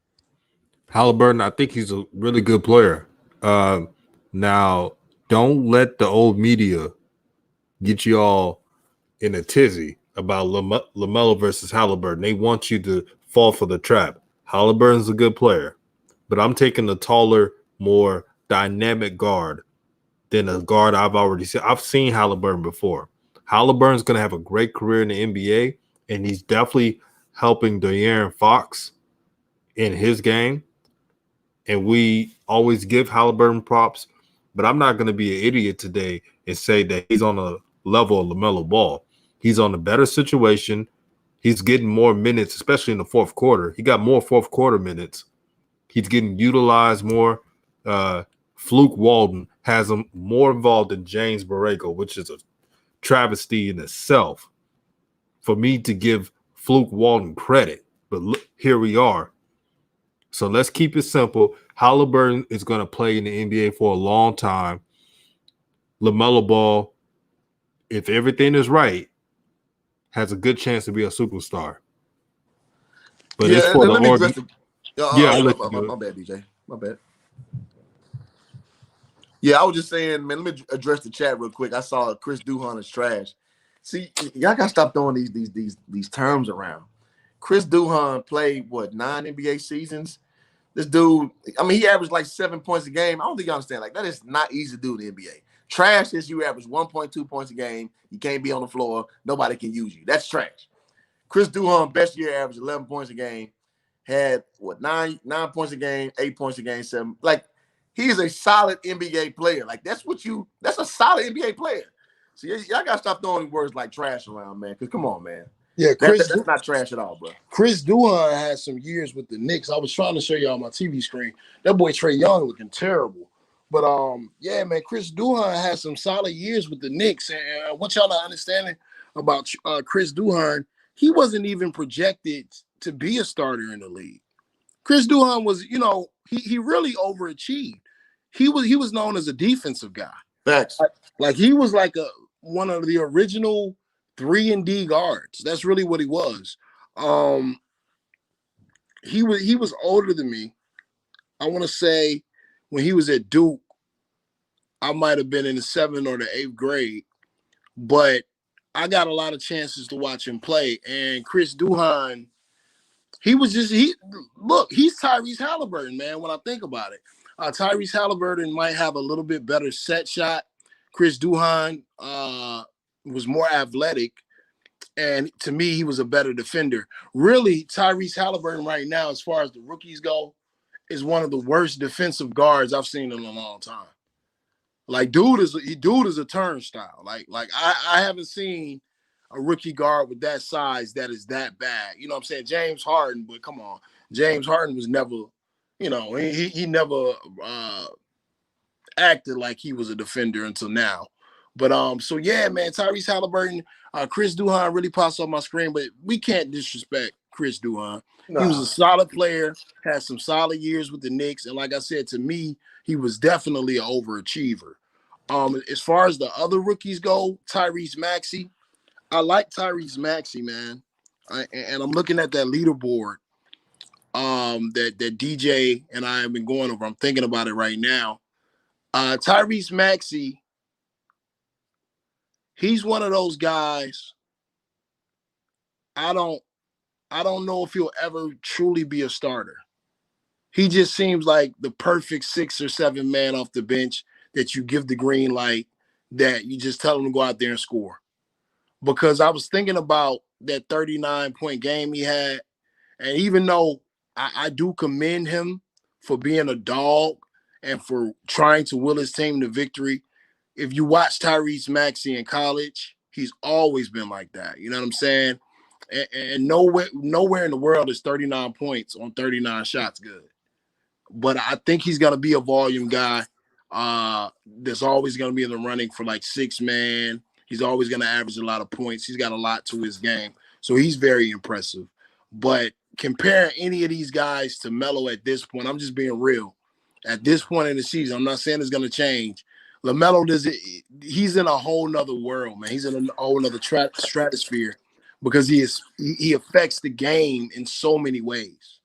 Halliburton, I think he's a really good player. Now, don't let the old media get you all in a tizzy about LaMelo versus Halliburton. They want you to fall for the trap. Halliburton's a good player, but I'm taking the taller, more dynamic guard than a guard I've already seen. I've seen Halliburton before. Halliburton's going to have a great career in the NBA, and he's definitely helping De'Aaron Fox in his game. And we always give Halliburton props, but I'm not going to be an idiot today and say that he's on a level of LaMelo Ball. He's on a better situation. He's getting more minutes, especially in the fourth quarter. He got more fourth quarter minutes. He's getting utilized more. Fluke Walton has him more involved than James Borrego, which is a travesty in itself for me to give Fluke Walton credit. But look, here we are. So let's keep it simple. Halliburton is going to play in the NBA for a long time. LaMelo Ball, if everything is right, has a good chance to be a superstar. But it's for the let me address the. Yeah, I'll let you do it. My bad, DJ. My bad. Yeah, I was just saying, man. Let me address the chat real quick. I saw Chris Duhan is trash. See, y'all gotta stop throwing these terms around. Chris Duhan played 9 NBA seasons. This dude, I mean, he averaged like 7 points a game. I don't think you understand. Like, that is not easy to do in the NBA. Trash is you average 1.2 points a game. You can't be on the floor. Nobody can use you. That's trash. Chris Duhan, best year, averaged 11 points a game. Had 9 points a game, 8 points a game, 7. Like, he's a solid NBA player. Like, that's a solid NBA player. So y'all gotta stop throwing words like trash around, man. Because come on, man. Yeah, That's not trash at all, bro. Chris Duhan had some years with the Knicks. I was trying to show you on my TV screen. That boy Trae Young looking terrible. But yeah, man, Chris Duhan had some solid years with the Knicks. And what y'all are understanding about Chris Duhan, he wasn't even projected to be a starter in the league. Chris Duhan was, he really overachieved. He was known as a defensive guy. Facts. Like he was like one of the original 3-and-D guards. That's really what he was. He was older than me. I want to say when he was at Duke, I might have been in the 7th or the 8th grade, but I got a lot of chances to watch him play. And Chris Duhan, he's Tyrese Halliburton, man, when I think about it. Tyrese Halliburton might have a little bit better set shot. Chris Duhan was more athletic. And to me, he was a better defender. Really, Tyrese Halliburton right now, as far as the rookies go, is one of the worst defensive guards I've seen in a long time. Like, dude is a turnstile. Like I haven't seen a rookie guard with that size that is that bad. You know what I'm saying? James Harden, but come on. James Harden was never, he never acted like he was a defender until now. But so yeah, man, Tyrese Halliburton, Chris Duhan really pops on my screen, but we can't disrespect Chris Duhan. He was a solid player, had some solid years with the Knicks, and like I said, to me, he was definitely an overachiever. As far as the other rookies go, Tyrese Maxey. I like Tyrese Maxey, man. And I'm looking at that leaderboard that DJ and I have been going over. I'm thinking about it right now. Tyrese Maxey, he's one of those guys. I don't know if he'll ever truly be a starter. He just seems like the perfect 6 or 7 man off the bench that you give the green light, that you just tell him to go out there and score. Because I was thinking about that 39-point game he had, and even though I do commend him for being a dog and for trying to will his team to victory, if you watch Tyrese Maxey in college, he's always been like that. You know what I'm saying? And nowhere in the world is 39 points on 39 shots good. But I think he's going to be a volume guy that's always going to be in the running for like 6 man. He's always going to average a lot of points. He's got a lot to his game. So he's very impressive. But comparing any of these guys to Melo at this point, I'm just being real. At this point in the season, I'm not saying it's going to change. LaMelo he's in a whole nother world, man. He's in a whole nother stratosphere because he affects the game in so many ways.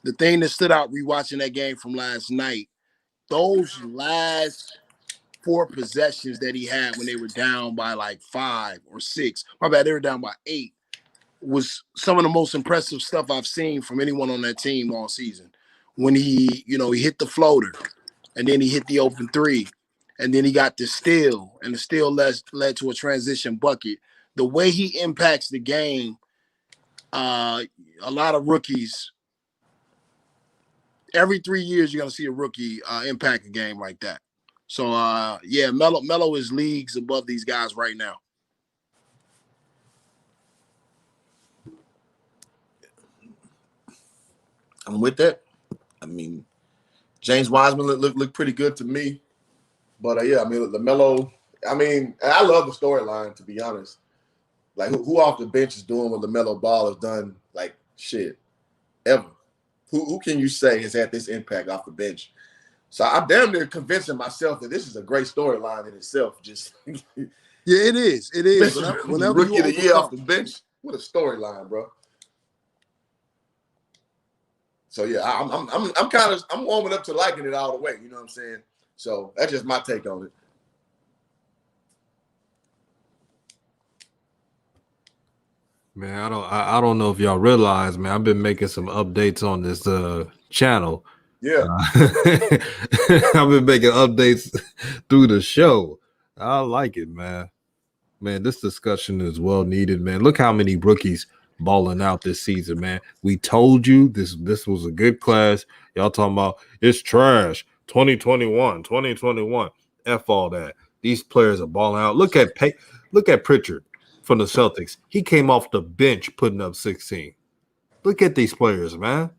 The thing that stood out rewatching that game from last night, those last 4 possessions that he had when they were down by like 5 or 6, my bad, they were down by 8, was some of the most impressive stuff I've seen from anyone on that team all season. When he hit the floater, and then he hit the open 3, and then he got the steal, and the steal led to a transition bucket. The way he impacts the game, a lot of rookies, every 3 years you're going to see a rookie impact a game like that. So, yeah, Melo is leagues above these guys right now. I'm with that. I mean, James Wiseman looked pretty good to me. But, yeah, I mean, LaMelo, I mean, I love the storyline, to be honest. Like, who off the bench is doing what LaMelo Ball has done, like, shit, ever? Who can you say has had this impact off the bench? So I'm damn near convincing myself that this is a great storyline in itself. Just yeah, it is. It is. Whenever rookie of the year off the bench, what a storyline, bro. So yeah, I'm warming up to liking it all the way. You know what I'm saying? So that's just my take on it. Man, I don't know if y'all realize, man, I've been making some updates on this channel. Yeah. I've been making updates through the show. I like it, man. Man, this discussion is well needed, man. Look how many rookies balling out this season, man. We told you this was a good class. Y'all talking about it's trash. 2021. F all that. These players are balling out. Look at Pritchard from the Celtics. He came off the bench putting up 16. Look at these players, man.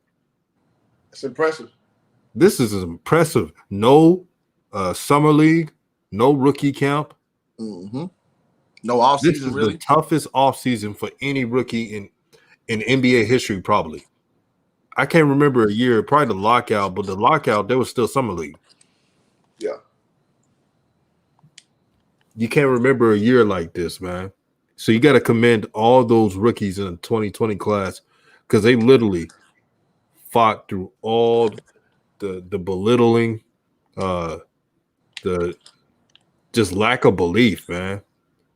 It's impressive. This is impressive. No summer league, no rookie camp. Mm-hmm. No offseason, This is really. the toughest offseason for any rookie in NBA history, probably. I can't remember a year, probably the lockout, but the lockout, there was still summer league. Yeah. You can't remember a year like this, man. So you got to commend all those rookies in the 2020 class because they literally fought through all the belittling, the just lack of belief, man.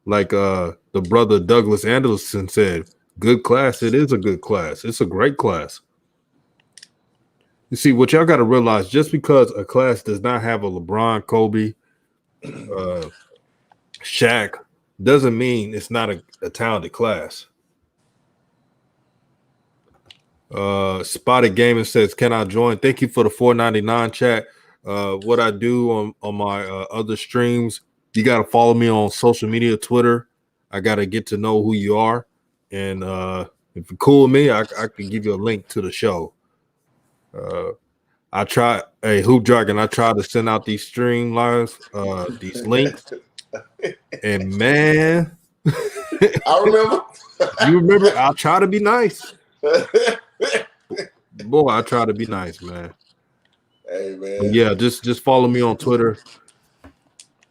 Like the brother Douglas Anderson said, good class. It is a good class. It's a great class. You see, what y'all got to realize, just because a class does not have a LeBron, Kobe, Shaq, doesn't mean it's not a talented class. Spotted Gaming says, can I join? Thank you for the $4.99 chat. What I do on my other streams, you got to follow me on social media, Twitter. I got to get to know who you are. And if you're cool with me, I can give you a link to the show. Hey, Hoop Dragon, I try to send out these stream lives, these links. And man, I remember. You remember? I'll try to be nice. Boy, I try to be nice, man. Hey, man. But yeah, just follow me on Twitter.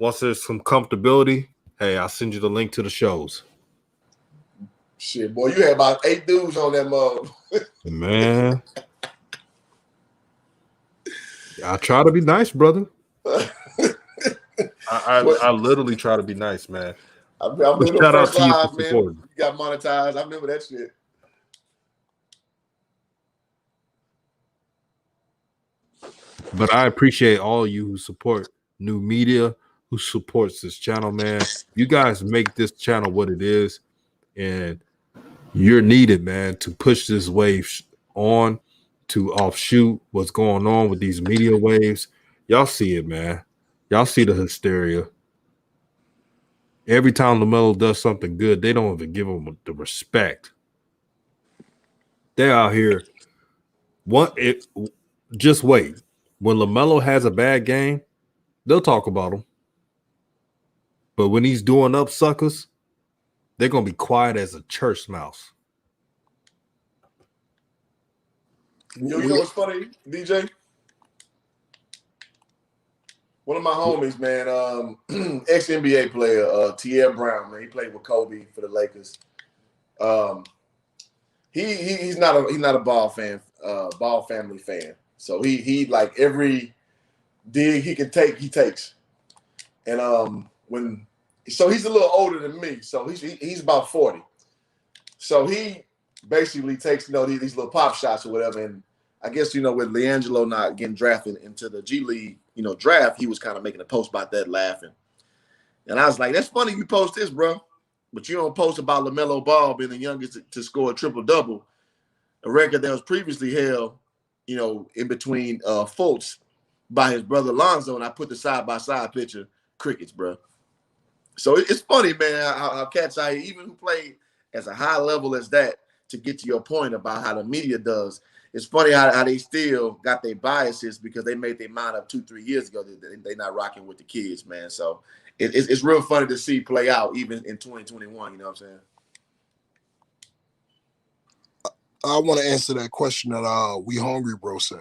once there's some comfortability, hey, I'll send you the link to the shows. Shit, boy, you had about 8 dudes on that mug. Man. I try to be nice, brother. I literally try to be nice, man. I remember the shout out first to you live, for man. supporting. You got monetized. I remember that shit. But I appreciate all you who support new media, who supports this channel, man. You guys make this channel what it is, and you're needed, man, to push this wave on, to offshoot what's going on with these media waves. Y'all see it, man. Y'all see the hysteria. Every time LaMelo does something good, they don't even give him the respect. They're out here. Just wait. When LaMelo has a bad game, they'll talk about him. But when he's doing up suckers, they're gonna be quiet as a church mouse. You know what's funny, DJ? One of my homies, man, ex-NBA player, Tierre Brown, man. He played with Kobe for the Lakers. He's not a Ball fan, Ball family fan. So he like every dig he can take, he takes. And so he's a little older than me. So he's about 40. So he basically takes these little pop shots or whatever. And I guess with LiAngelo not getting drafted into the G League draft, he was kind of making a post about that, laughing. And I was like, that's funny you post this, bro, but you don't post about LaMelo Ball being the youngest to score a triple-double, a record that was previously held, in between Fultz by his brother Lonzo, and I put the side-by-side picture, crickets, bro. So it's funny, man, how cats out here, even who play as a high level as that, to get to your point about how the media does. It's funny how they still got their biases because they made their mind up 2-3 years ago that they're not rocking with the kids, man. So it's real funny to see play out even in 2021. You know what I'm saying? I want to answer that question that We Hungry Bro said.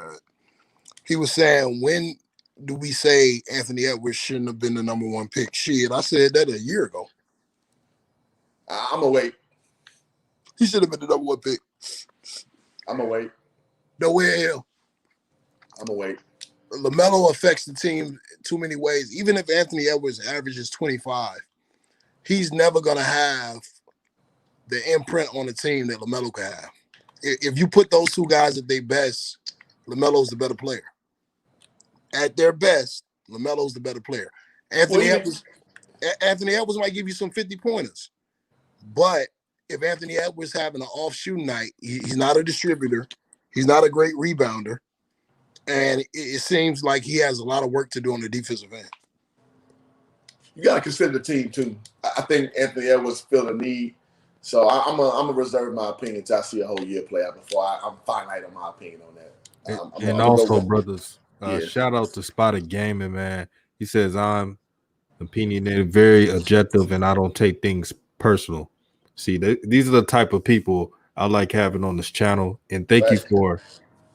He was saying, when do we say Anthony Edwards shouldn't have been the number 1 pick? Shit, I said that a year ago. I'm going to wait. He should have been the number 1 pick. I'm going to wait. No way in hell. I'm going to wait. LaMelo affects the team too many ways. Even if Anthony Edwards averages 25, he's never going to have the imprint on the team that LaMelo can have. If you put those two guys at their best, LaMelo's the better player. At their best, LaMelo's the better player. Anthony Edwards might give you some 50-pointers. But if Anthony Edwards having an off-shooting night, he's not a distributor. He's not a great rebounder. And it seems like he has a lot of work to do on the defensive end. You got to consider the team, too. I think Anthony Edwards feel the need. So I'm gonna reserve my opinion until I see a whole year play out before I'm finite on my opinion on that. And also, brothers, shout out to Spotted Gaming, man. He says, I'm opinionated, very objective, and I don't take things personal. See, these are the type of people I like having on this channel. And thank you for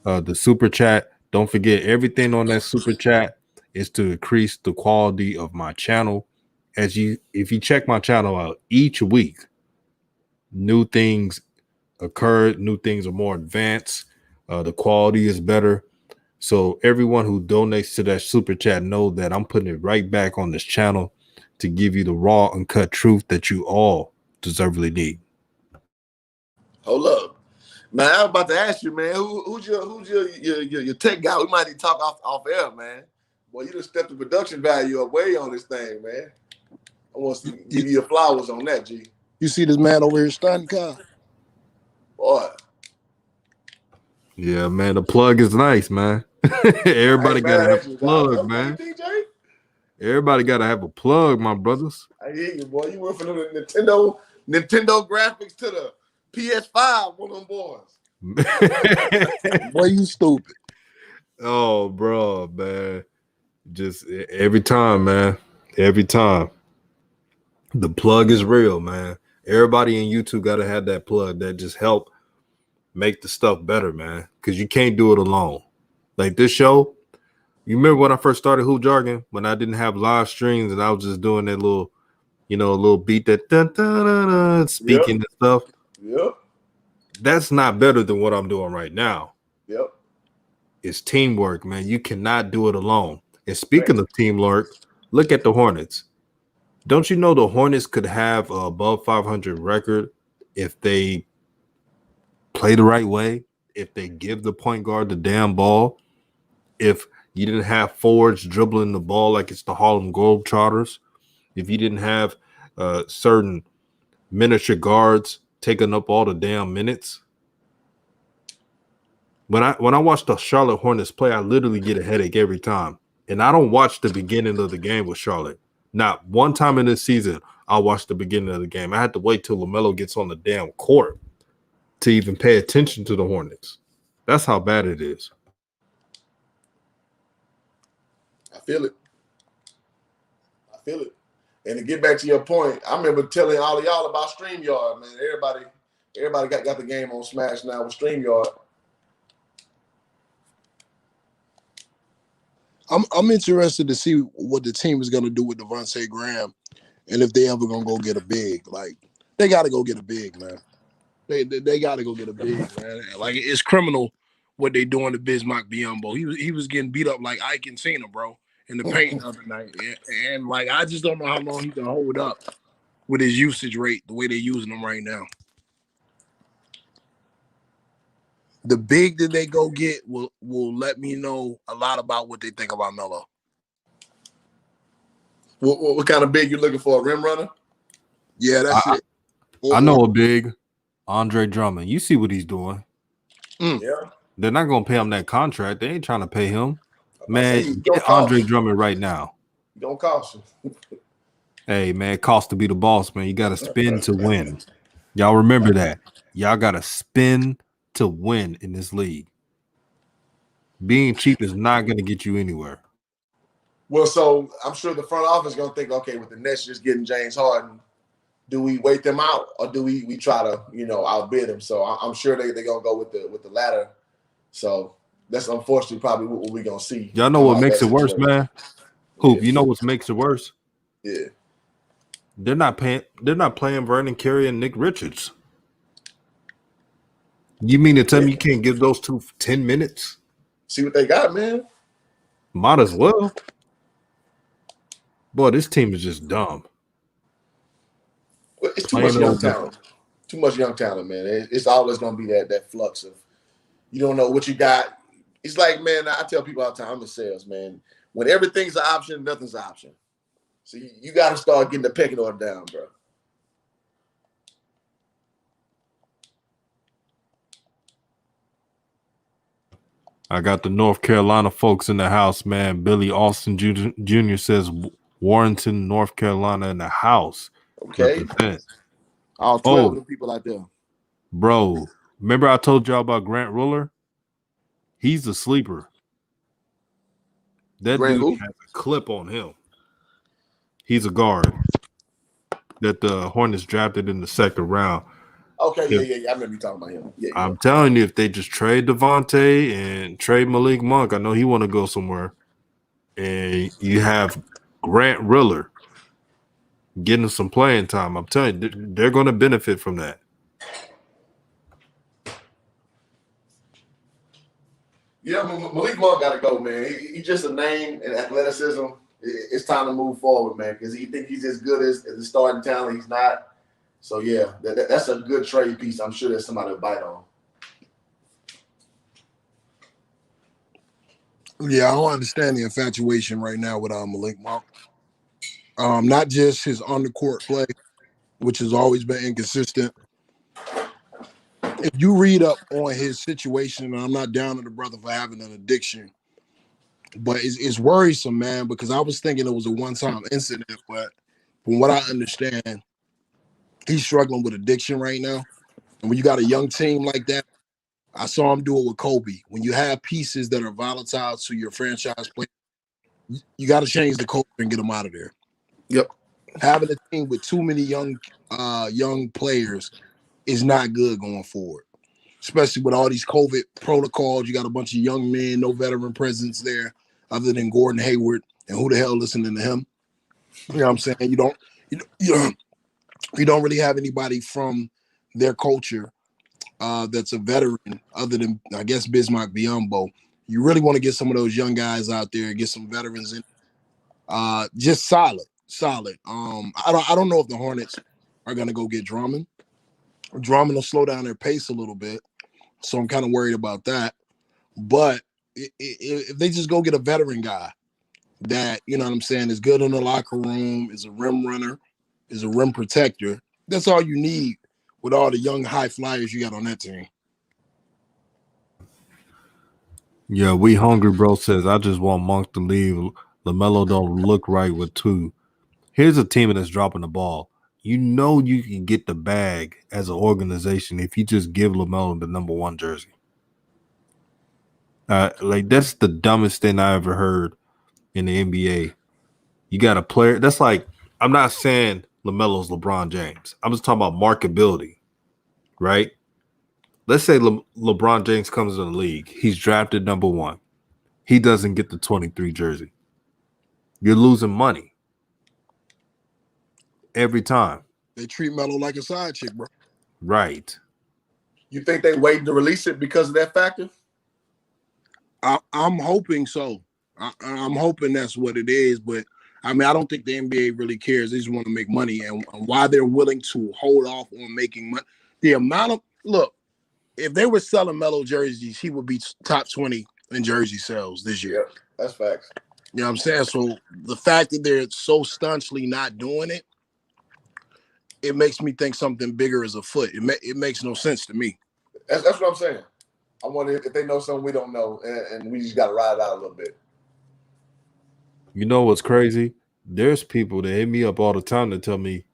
the super chat. Don't forget, everything on that super chat is to increase the quality of my channel. If you check my channel out each week, new things occur, new things are more advanced, the quality is better. So everyone who donates to that super chat know that I'm putting it right back on this channel to give you the raw, uncut truth that you all deservedly need. Hold up, man! I was about to ask you, man, who's your tech guy? We might need to talk off air, man. Boy, you just stepped the production value up way on this thing, man. I want to give you your flowers on that, G. You see this man over here starting, Kyle? Boy. Yeah, man, the plug is nice, man. Everybody got to have a plug, man. DJ? Everybody got to have a plug, my brothers. I hear you, boy. You went from the Nintendo graphics to the PS5, one of them boys. Boy, you stupid. Oh, bro, man. Just every time, man. Every time. The plug is real, man. Everybody in YouTube got to have that plug that just help make the stuff better, man. Because you can't do it alone. Like this show, You remember when I first started hoop jargon, when I didn't have live streams and I was just doing that little, a little beat that dun, dun, dun, dun, speaking and stuff. Yep. That's not better than what I'm doing right now. Yep. It's teamwork, man. You cannot do it alone. And speaking of teamwork, look at the Hornets. Don't you know the Hornets could have a above 500 record if they play the right way, if they give the point guard the damn ball, if you didn't have forwards dribbling the ball like it's the Harlem Globetrotters, if you didn't have certain miniature guards taking up all the damn minutes. When I watch the Charlotte Hornets play, I literally get a headache every time. And I don't watch the beginning of the game with Charlotte. Not one time in this season, I'll watch the beginning of the game. I had to wait till LaMelo gets on the damn court to even pay attention to the Hornets. That's how bad it is. I feel it. And to get back to your point, I remember telling all of y'all about StreamYard, man. Everybody got the game on Smash now with StreamYard. I'm interested to see what the team is going to do with Devontae Graham, and if they ever going to go get a big. Like, they got to go get a big, man. They got to go get a big, man. Like, it's criminal what they doing to Bismack Biyombo. He was getting beat up like Ike and Cena, bro, in the paint the other night. And like, I just don't know how long he can hold up with his usage rate the way they're using him right now. The big that they go get will let me know a lot about what they think about Melo. What kind of big you looking for? A rim runner? Yeah, that's it. I know a big Andre Drummond. You see what he's doing. Yeah. They're not going to pay him that contract. They ain't trying to pay him. Man, get Andre Drummond right now. Don't cost you. Hey, man, it costs to be the boss, man. You got to spin to win. Y'all remember that. Y'all got to spin to win in this league. Being cheap is not going to get you anywhere. Well, so I'm sure the front office is going to think, okay, with the Nets just getting James Harden, do we wait them out or do we try to, outbid them? So I'm sure they're going to go with the latter. So that's unfortunately probably what we're going to see. Y'all know what makes it worse, man? Hoop, you know what makes it worse? Yeah. They're not playing Vernon Carey and Nick Richards. You mean to tell me you can't give those two 10 minutes? See what they got, man. Might as well. Boy, this team is just dumb. Well, it's too much young talent. Too much young talent, man. It's always going to be that flux of you don't know what you got. It's like, man, I tell people all the time, I'm in sales, man. When everything's an option, nothing's an option. So you got to start getting the pecking order down, bro. I got the North Carolina folks in the house, man. Billy Austin Jr. says Warrenton, North Carolina in the house. Okay. Represent. All 12 of the people out there. Bro, remember I told y'all about Grant Ruller? He's a sleeper. That Grant dude has a clip on him. He's a guard that the Hornets drafted in the second round. Okay, yeah. I remember you talking about him. Yeah. I'm telling you, if they just trade Devontae and trade Malik Monk, I know he want to go somewhere, and you have Grant Riller getting some playing time. I'm telling you, they're going to benefit from that. Yeah, Malik Monk got to go, man. He's just a name and athleticism. It's time to move forward, man, because he think he's as good as the starting talent. He's not. So, yeah, that's a good trade piece. I'm sure there's somebody to bite on. Yeah, I don't understand the infatuation right now with Malik Monk. Not just his on-the-court play, which has always been inconsistent. If you read up on his situation, and I'm not down on the brother for having an addiction, but it's worrisome, man, because I was thinking it was a one-time incident, but from what I understand, he's struggling with addiction right now. And when you got a young team like that, I saw him do it with Kobe. When you have pieces that are volatile to your franchise play, you got to change the culture and get them out of there. Yep. Having a team with too many young players is not good going forward, especially with all these COVID protocols. You got a bunch of young men, no veteran presence there. other than Gordon Hayward, and who the hell listening to him? You know what I'm saying? You don't really have anybody from their culture that's a veteran other than, I guess, Bismack Biyombo. You really want to get some of those young guys out there and get some veterans in. Just solid. I don't know if the Hornets are going to go get Drummond. Drummond will slow down their pace a little bit, so I'm kind of worried about that. But if they just go get a veteran guy that, you know what I'm saying, is good in the locker room, is a rim runner, is a rim protector, that's all you need with all the young high flyers you got on that team. Yeah, we hungry, bro. Says I just want Monk to leave. LaMelo don't look right with 2. Here's a team that's dropping the ball. You know you can get the bag as an organization if you just give LaMelo the number 1 jersey. Like that's the dumbest thing I ever heard in the NBA. You got a player that's like, I'm not saying LaMelo's LeBron James. I'm just talking about marketability, right? Let's say LeBron James comes in the league. He's drafted number 1. He doesn't get the 23 jersey. You're losing money every time. They treat Melo like a side chick, bro. Right. You think they waiting to release it because of that factor? I'm hoping so. I'm hoping that's what it is, but I mean, I don't think the NBA really cares. They just want to make money, and why they're willing to hold off on making money. The amount of if they were selling Melo jerseys, he would be top 20 in jersey sales this year. Yeah, that's facts. You know what I'm saying? So the fact that they're so staunchly not doing it, it makes me think something bigger is afoot. It makes no sense to me. That's what I'm saying. I wonder if they know something we don't know, and we just got to ride it out a little bit. You know what's crazy? There's people that hit me up all the time that tell me,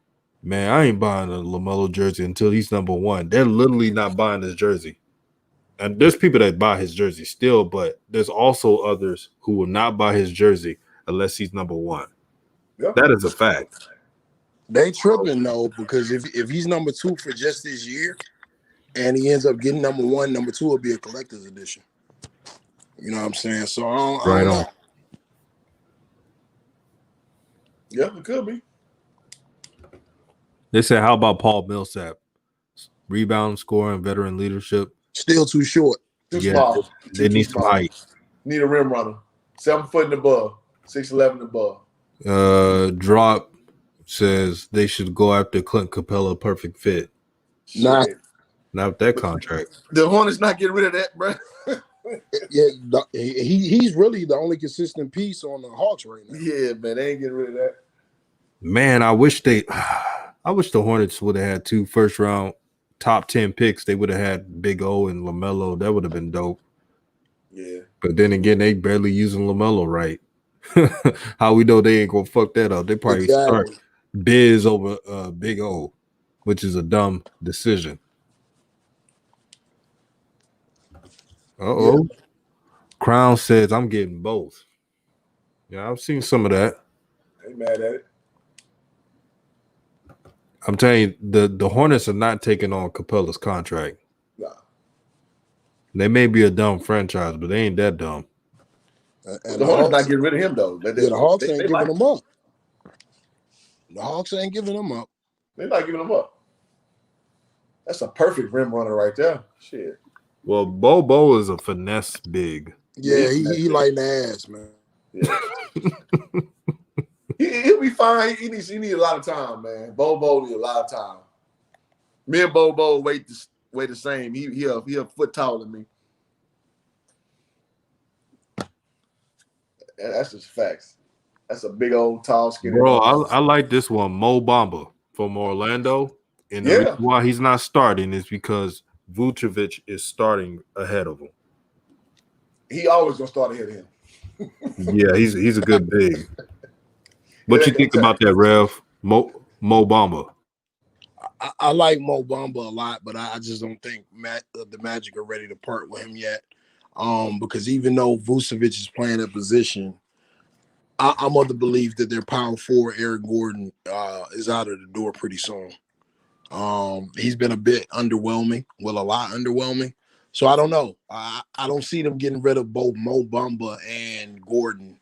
man, I ain't buying a LaMelo jersey until he's number 1. They're literally not buying his jersey. And there's people that buy his jersey still, but there's also others who will not buy his jersey unless he's number 1. Yep. That is a fact. They tripping though, because if he's number 2 for just this year and he ends up getting number 1, number 2 will be a collector's edition. You know what I'm saying? So I don't know. Yeah, it could be. They said, how about Paul Millsap? Rebound, scoring, veteran leadership. Still too short. Too small. They need some height. Need a rim runner. 7 foot and above. 6'11" and above. Drop says they should go after Clint Capella, perfect fit. Nah. Not with that contract. The Hornets not getting rid of that, bro. Yeah, he's really the only consistent piece on the Hawks right now. Yeah, man, they ain't getting rid of that. Man, I wish the Hornets would have had 2 first-round top 10 picks. They would have had Big O and LaMelo. That would have been dope. Yeah. But then again, they barely using LaMelo right. How we know they ain't gonna fuck that up? They probably start Biz over Big O, which is a dumb decision. Uh-oh. Yeah. Crown says I'm getting both. Yeah, I've seen some of that. Ain't mad at it. I'm telling you, the Hornets are not taking on Capella's contract. Nah. They may be a dumb franchise, but they ain't that dumb. And the Hornets not getting rid of him, though. The Hawks ain't giving him up. The Hawks ain't giving him up. They're not giving him up. That's a perfect rim runner right there. Shit. Well, Bobo is a finesse big. Yeah, he like the ass, man. Yeah. He'll be fine. He need a lot of time, man. Bobo need a lot of time. Me and Bobo weight the same. He a foot taller than me. That's just facts. That's a big old tall skinny. Bro, I like this one, Mo Bamba from Orlando. And the reason why he's not starting is because Vucevic is starting ahead of him. He always gonna start ahead of him. Yeah, he's a good big. What you think about that, Rev? Mo Bamba. I like Mo Bamba a lot, but I just don't think the Magic are ready to part with him yet. Because even though Vucevic is playing a position, I'm of the belief that their power forward, Eric Gordon, is out of the door pretty soon. He's been a bit underwhelming, a lot underwhelming. So I don't know. I don't see them getting rid of both Mo Bamba and Gordon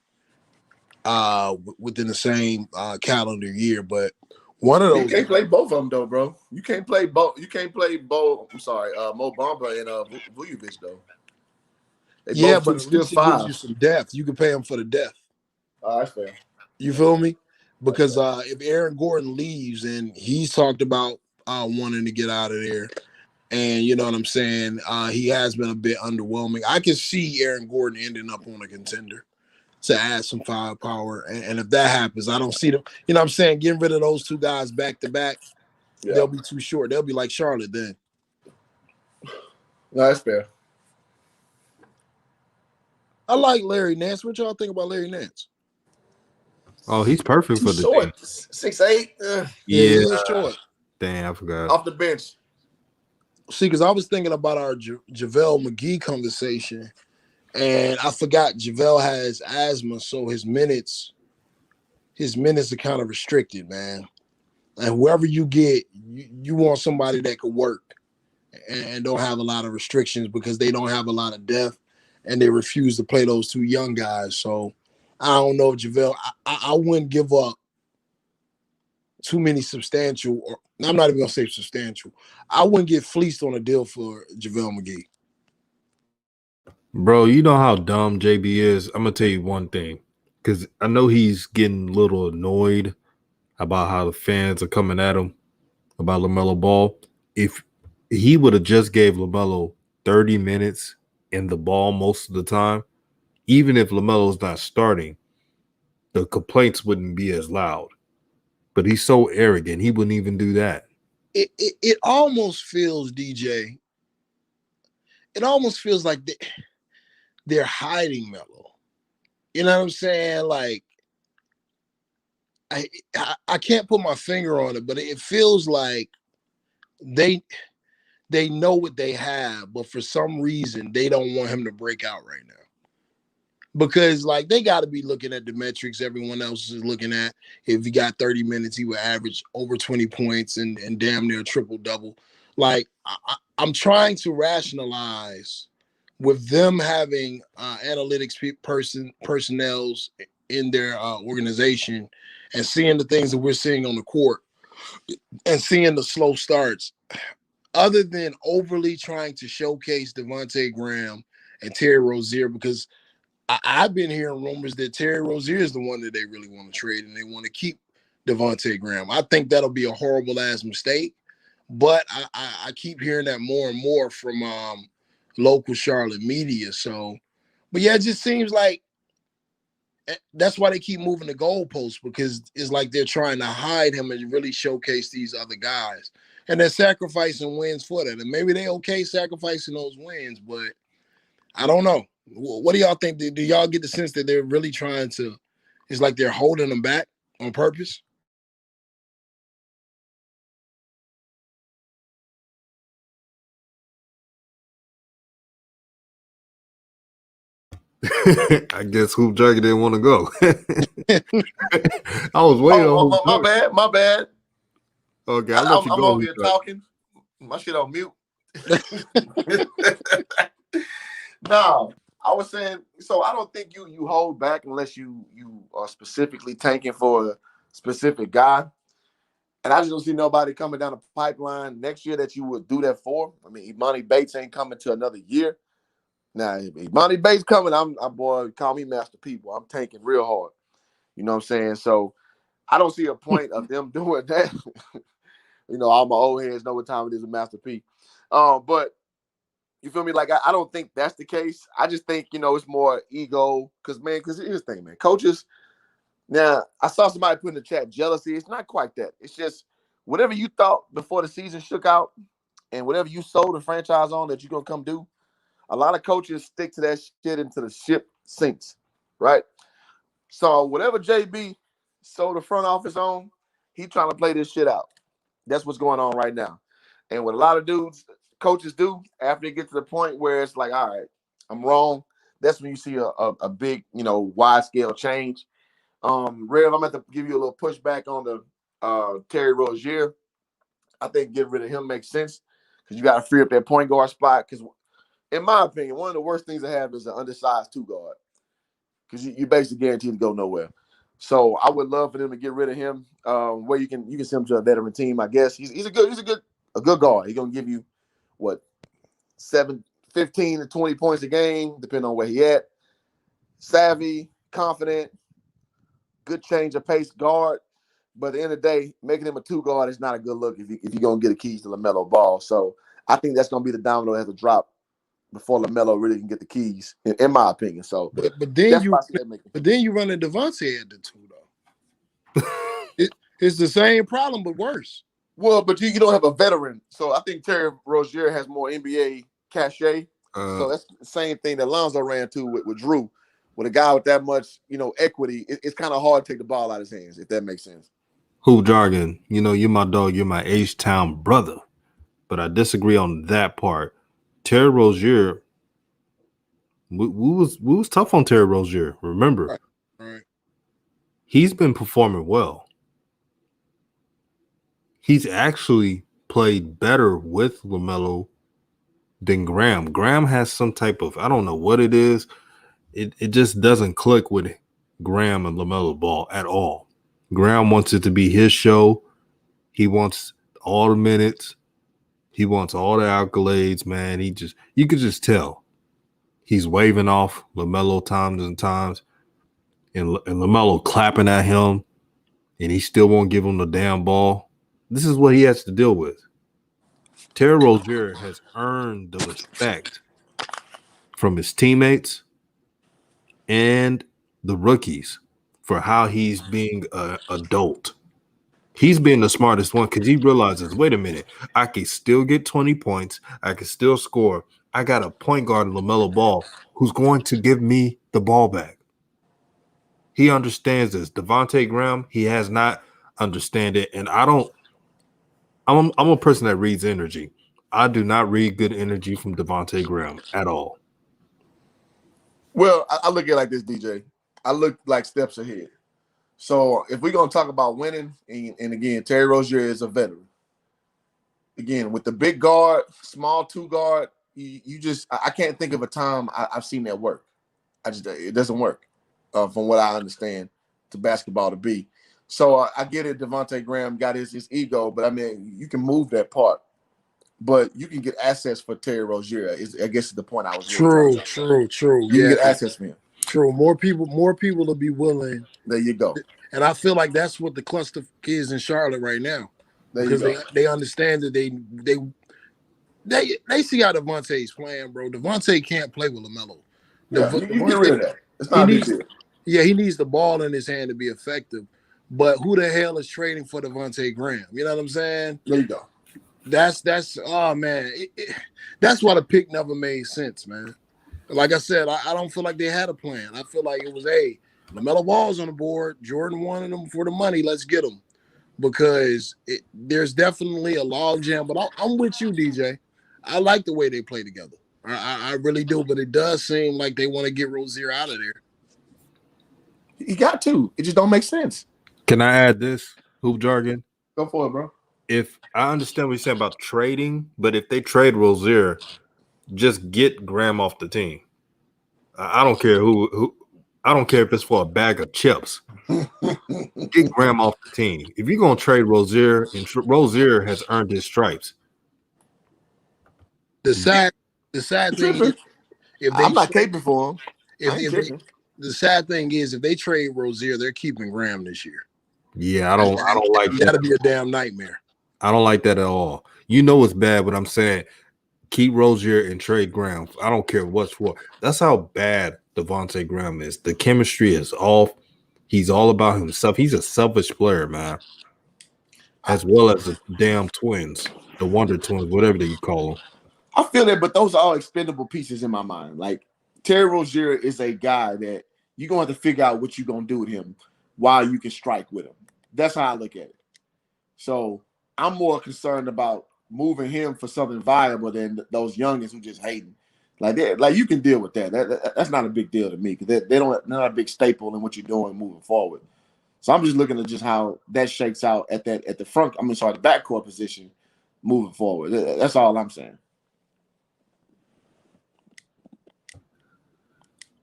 within the same calendar year, but one of You those can't guys. play both of them though, bro. You can't play both. You can't play both. I'm sorry, Mo Bamba and Vujovic though. They Yeah, both but took at still least it gives you fives. some depth. You can pay them for the depth. That's fair. You feel me? That's Because fair. if Aaron Gordon leaves and he's talked about wanting to get out of there, and you know what I'm saying, he has been a bit underwhelming. I can see Aaron Gordon ending up on a contender to add some firepower. And if that happens, I don't see them. You know what I'm saying? Getting rid of those two guys back to back, Yeah, they'll be too short. They'll be like Charlotte then. no, that's fair. I like Larry Nance. What y'all think about Larry Nance? Oh, he's perfect Too for the team. short, 6'8", Yeah, he Yeah, is short. damn, I forgot. off the bench. See, because I was thinking about our JaVale McGee conversation, and I forgot JaVale has asthma, so his minutes are kind of restricted, man. And whoever you get, you want somebody that could work and don't have a lot of restrictions because they don't have a lot of depth and they refuse to play those two young guys. So I don't know, JaVale. I wouldn't give up too many substantial, or I'm not even gonna say substantial. I wouldn't get fleeced on a deal for JaVale McGee. Bro, you know how dumb JB is? I'm gonna tell you one thing. Because I know he's getting a little annoyed about how the fans are coming at him about LaMelo Ball. If he would have just gave LaMelo 30 minutes in the ball most of the time, even if LaMelo's not starting, the complaints wouldn't be as loud. But he's so arrogant, he wouldn't even do that. It almost feels, DJ. It almost feels like they're hiding Melo. You know what I'm saying? Like I can't put my finger on it, but it feels like they know what they have, but for some reason they don't want him to break out right now. Because like they got to be looking at the metrics everyone else is looking at. If he got 30 minutes, he would average over 20 points and damn near triple double. Like I'm trying to rationalize with them having analytics personnels in their organization and seeing the things that we're seeing on the court and seeing the slow starts. Other than overly trying to showcase Devontae Graham and Terry Rozier, because I've been hearing rumors that Terry Rozier is the one that they really want to trade and they want to keep Devontae Graham. I think that'll be a horrible ass mistake, but I keep hearing that more and more from local Charlotte media. So, but yeah, it just seems like that's why they keep moving the goalposts because it's like they're trying to hide him and really showcase these other guys. And they're sacrificing wins for that. And maybe they're okay sacrificing those wins, but I don't know. What do y'all think? Do y'all get the sense that they're really trying to, it's like they're holding them back on purpose? I guess Hoop Jerky didn't want to go. I was waiting on Hoop my bad. My bad. Okay, I'll let you I'm go. over here talking. My shit on mute. No, I was saying. So I don't think you hold back unless you are specifically tanking for a specific guy. And I just don't see nobody coming down the pipeline next year that you would do that for. I mean, Imani Bates ain't coming to another year. Now, if Imani Bates coming, I'm boy, call me Master People. I'm tanking real hard. You know what I'm saying? So I don't see a point of them doing that. You know, all my old heads know what time it is with Master P. But you feel me? Like I don't think that's the case. I just think, you know, it's more ego. Because here's the thing, man. Coaches, now I saw somebody put in the chat jealousy. It's not quite that. It's just whatever you thought before the season shook out and whatever you sold the franchise on that you're gonna come do. A lot of coaches stick to that shit until the ship sinks, right? So whatever JB sold the front office on, he trying to play this shit out. That's what's going on right now. And what a lot of coaches do after they get to the point where it's like, all right, I'm wrong. That's when you see a big, you know, wide scale change. Rev, I'm going to give you a little pushback on the Terry Rozier. I think getting rid of him makes sense because you got to free up that point guard spot because in my opinion, one of the worst things to have is an undersized two guard because you basically guaranteed to go nowhere. So I would love for them to get rid of him. Where you can send him to a veteran team. I guess he's a good guard. He's gonna give you what 15 to 20 points a game, depending on where he at. Savvy, confident, good change of pace guard. But at the end of the day, making him a two guard is not a good look if you're gonna get the keys to LaMelo Ball. So I think that's gonna be the domino that has to drop before LaMelo really can get the keys, in my opinion. So but then you run a Devontae at the two though. It's the same problem but worse. Well, but you don't have a veteran, so I think Terry Rozier has more NBA cachet. So that's the same thing that Lonzo ran to with Drew. With a guy with that much, equity, it's kind of hard to take the ball out of his hands, if that makes sense. Hoop jargon, you're my dog, you're my H-Town brother. But I disagree on that part. Terry Rozier, we was tough on Terry Rozier, remember? Right. He's been performing well. He's actually played better with LaMelo than Graham. Graham has some type of, I don't know what it is. It just doesn't click with Graham and LaMelo Ball at all. Graham wants it to be his show. He wants all the minutes. He wants all the accolades, man. You could just tell he's waving off LaMelo times and times, and LaMelo clapping at him, and he still won't give him the damn ball. This is what he has to deal with. Terry Rozier has earned the respect from his teammates and the rookies for how he's being an adult. He's being the smartest one because he realizes, wait a minute, I can still get 20 points. I can still score. I got a point guard in LaMelo Ball who's going to give me the ball back. He understands this. Devontae Graham, he has not understand it. And I'm a person that reads energy. I do not read good energy from Devontae Graham at all. Well, I look at it like this, DJ. I look like steps ahead. So if we're going to talk about winning, and again, Terry Rozier is a veteran. Again, with the big guard, small two guard, I can't think of a time I've seen that work. It doesn't work from what I understand to basketball to be. So I get it. Devontae Graham got his ego, but I mean, you can move that part. But you can get assets for Terry Rozier. I guess is the point I was. True. You can get assets for him. True. More people will be willing. There you go. And I feel like that's what the cluster is in Charlotte right now, because they understand that they see how Devontae's playing, bro. Devontae can't play with LaMelo. Yeah, you get rid of that. It's not a big deal. Yeah, he needs the ball in his hand to be effective. But who the hell is trading for Devontae Graham? You know what I'm saying? There you go. That's oh man, that's why the pick never made sense, man. Like I said, I don't feel like they had a plan. I feel like it was LaMelo Ball's on the board. Jordan wanted them for the money. Let's get them, because there's definitely a log jam. But I'm with you, DJ. I like the way they play together. I really do. But it does seem like they want to get Rozier out of there. You got to. It just don't make sense. Can I add this, hoop jargon? Go for it, bro. If I understand what you're saying about trading, but if they trade Rozier, just get Graham off the team. I don't care who. I don't care if it's for a bag of chips. Get Graham off the team. If you're gonna trade Rozier, and Rozier has earned his stripes. The sad thing is, I'm not caping for him. The sad thing is, if they trade Rozier, they're keeping Graham this year. Yeah, I don't like that. That'll be a damn nightmare. I don't like that at all. You know it's bad, but I'm saying keep Rozier and trade Graham. I don't care what's for. That's how bad Devontae Graham is. The chemistry is off. He's all about himself. He's a selfish player, man. As well as the damn twins, the Wonder Twins, whatever you call them. I feel that, but those are all expendable pieces in my mind. Like Terry Rozier is a guy that you're going to have to figure out what you're going to do with him while you can strike with him. That's how I look at it. So I'm more concerned about moving him for something viable than those youngins who just hating. Like you can deal with that. That's not a big deal to me, because they're not a big staple in what you're doing moving forward. So I'm just looking at just how that shakes out at the backcourt position moving forward. That's all I'm saying.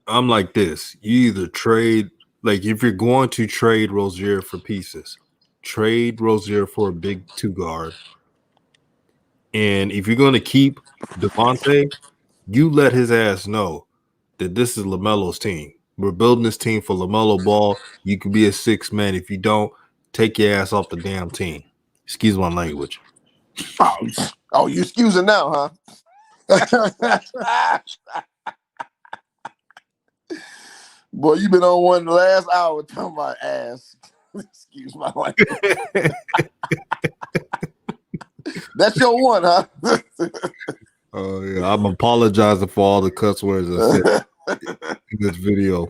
I'm like this. You either trade, like if you're going to trade Rozier for pieces, trade Rozier for a big 2 guard. And if you're going to keep Devontae, you let his ass know that this is LaMelo's team. We're building this team for LaMelo Ball. You can be a 6 man. If you don't, take your ass off the damn team. Excuse my language. Oh, you excusing now, huh? Boy, you been on one the last hour talking about ass. Excuse my language. That's your one, huh? Oh yeah, I'm apologizing for all the cuss words I said in this video.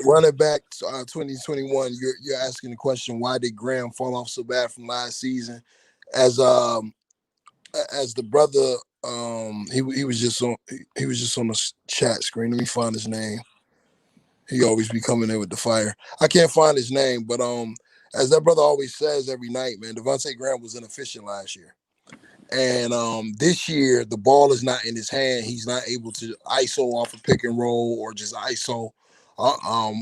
Running back 2021, you're asking the question, why did Graham fall off so bad from last season? As the brother, he was just on the chat screen. Let me find his name. He always be coming in with the fire. I can't find his name, but as that brother always says every night, man, Devontae Graham was inefficient last year. And this year, the ball is not in his hand. He's not able to ISO off a pick and roll or just ISO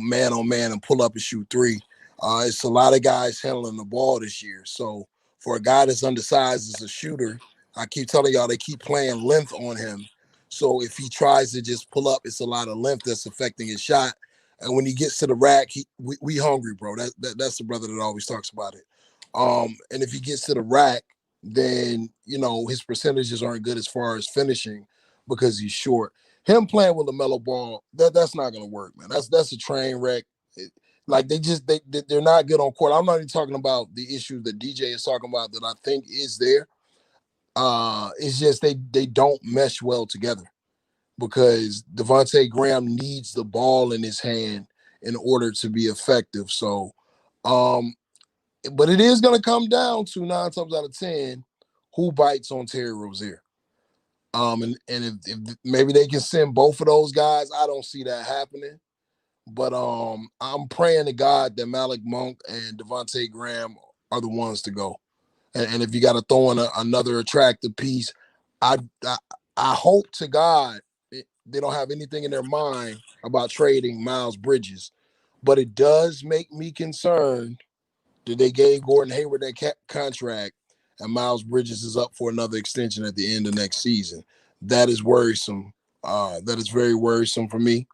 man on man and pull up and shoot three. It's a lot of guys handling the ball this year. So for a guy that's undersized as a shooter, I keep telling y'all they keep playing length on him. So if he tries to just pull up, it's a lot of length that's affecting his shot. And when he gets to the rack, we hungry, bro. That's the brother that always talks about it. And if he gets to the rack, then his percentages aren't good as far as finishing because he's short. Him playing with LaMelo Ball, that's not gonna work, man. That's a train wreck. They're not good on court. I'm not even talking about the issue that DJ is talking about that I think is there. It's just they don't mesh well together because Devontae Graham needs the ball in his hand in order to be effective. So, but it is going to come down to 9 times out of 10 who bites on Terry Rozier. And if maybe they can send both of those guys, I don't see that happening. But I'm praying to God that Malik Monk and Devontae Graham are the ones to go. And if you got to throw in another attractive piece, I hope to God they don't have anything in their mind about trading Miles Bridges. But it does make me concerned that they gave Gordon Hayward that contract and Miles Bridges is up for another extension at the end of next season. That is worrisome. That is very worrisome for me.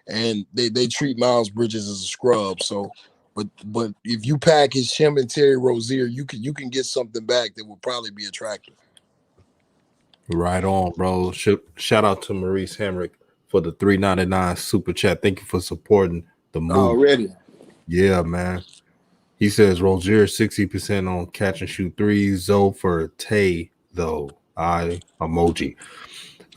And they treat Miles Bridges as a scrub. So, but if you package him and Terry Rozier, you can get something back that will probably be attractive. Right on, bro. Shout out to Maurice Hamrick for the $3.99 super chat. Thank you for supporting the move. Already. Yeah, man. He says Rozier 60% on catch and shoot threes. Zoe for Tay, though. Emoji.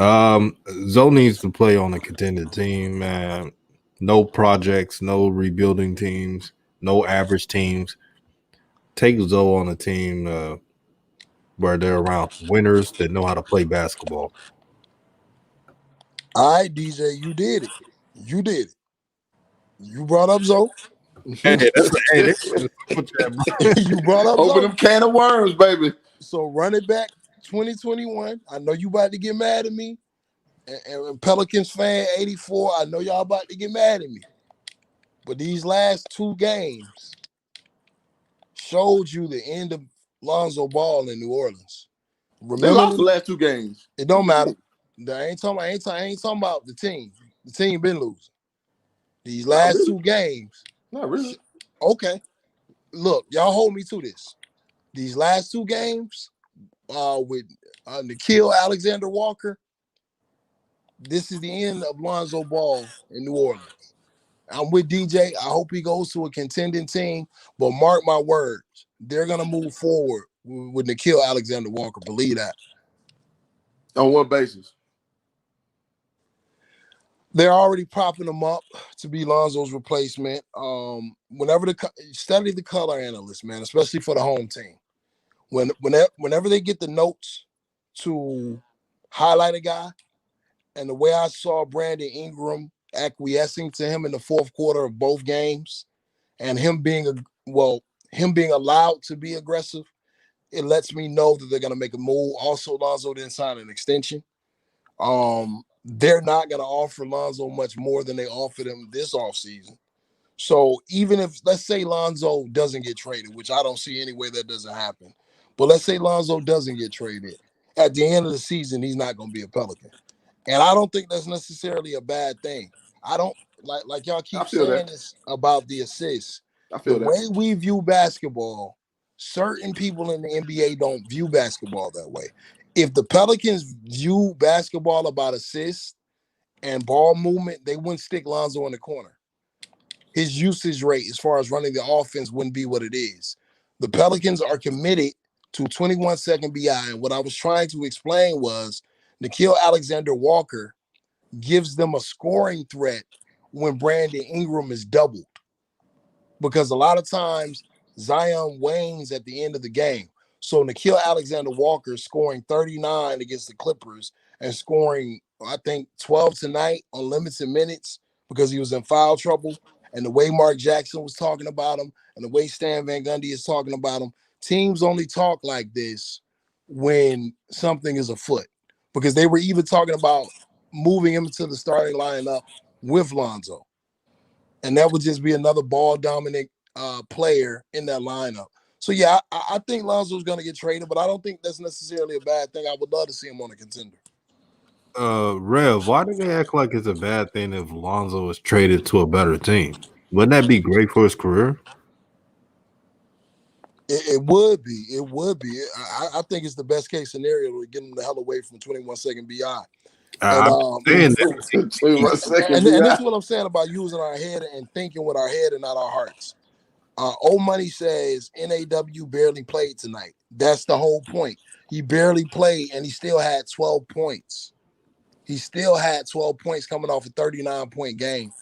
Zoe needs to play on a contended team, man. No projects, no rebuilding teams, no average teams. Take Zoe on a team where they're around winners that know how to play basketball. All right, DJ, you did it. You did it. You brought up Zoe. Hey, that's a super chat, bro. You brought up Open Zoe. them can of worms, baby. So run it back 2021. I know you about to get mad at me. And Pelicans fan 84, I know y'all about to get mad at me. But these last 2 games showed you the end of Lonzo Ball in New Orleans. Remember, they lost the last 2 games. It don't matter. I ain't talking about the team. The team been losing. These last 2 games. Not really. Okay. Look, y'all hold me to this. These last 2 games with Nikhil Alexander-Walker, this is the end of Lonzo Ball in New Orleans. I'm with DJ. I hope he goes to a contending team, but mark my words, they're going to move forward with Nikhil Alexander-Walker. Believe that. On what basis? They're already propping him up to be Lonzo's replacement. Study the color analyst, man, especially for the home team. Whenever they get the notes to highlight a guy, and the way I saw Brandon Ingram acquiescing to him in the fourth quarter of both games, and him being allowed to be aggressive, it lets me know that they're going to make a move. Also, Lonzo didn't sign an extension. they're not going to offer Lonzo much more than they offered him this offseason. So even if, let's say Lonzo doesn't get traded, which I don't see any way that doesn't happen, but let's say Lonzo doesn't get traded, at the end of the season, he's not going to be a Pelican. And I don't think that's necessarily a bad thing. I don't, like y'all I keep feel saying that. this about the assists. I The feel that. way we view basketball, certain people in the NBA don't view basketball that way. If the Pelicans view basketball about assists and ball movement, they wouldn't stick Lonzo in the corner. His usage rate as far as running the offense wouldn't be what it is. The Pelicans are committed to 21-second BI. And what I was trying to explain was Nickeil Alexander-Walker gives them a scoring threat when Brandon Ingram is doubled. Because a lot of times Zion wanes at the end of the game. So Nickeil Alexander-Walker scoring 39 against the Clippers and scoring, I think, 12 tonight on limited minutes because he was in foul trouble. And the way Mark Jackson was talking about him and the way Stan Van Gundy is talking about him, teams only talk like this when something is afoot. Because they were even talking about moving him to the starting lineup with Lonzo. And that would just be another ball-dominant player in that lineup. So, yeah, I think Lonzo's going to get traded, but I don't think that's necessarily a bad thing. I would love to see him on a contender. Rev, why do they act like it's a bad thing if Lonzo is traded to a better team? Wouldn't that be great for his career? It would be. It would be. I think it's the best case scenario to get him the hell away from 21-second BI. And I'm saying that. 21-second and this is BI. what I'm saying about using our head and thinking with our head and not our hearts. Old Money says NAW barely played tonight. That's the whole point. He barely played, and he still had 12 points. He still had 12 points coming off a 39-point game.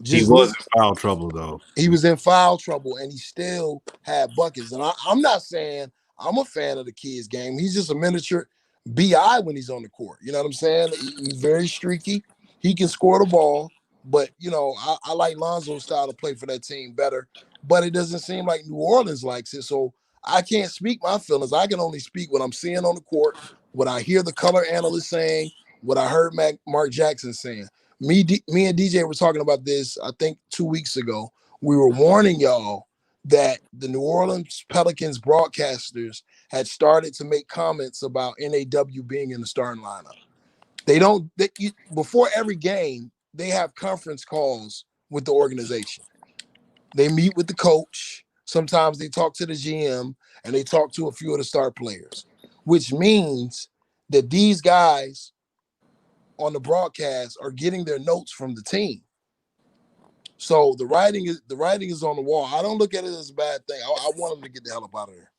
He was in foul trouble, though. He was in foul trouble, and he still had buckets. And I'm not saying I'm a fan of the kid's game. He's just a miniature BI when he's on the court. You know what I'm saying? He's very streaky. He can score the ball, but, I like Lonzo's style to play for that team better. But it doesn't seem like New Orleans likes it, so I can't speak my feelings. I can only speak what I'm seeing on the court, what I hear the color analyst saying, what I heard Mark Jackson saying. Me and DJ were talking about this, I think 2 weeks ago. We were warning y'all that the New Orleans Pelicans broadcasters had started to make comments about NAW being in the starting lineup. Before every game, they have conference calls with the organization. They meet with the coach. Sometimes they talk to the GM and they talk to a few of the star players, which means that these guys on the broadcast are getting their notes from the team. So the writing is on the wall. I don't look at it as a bad thing. I want them to get the hell up out of there.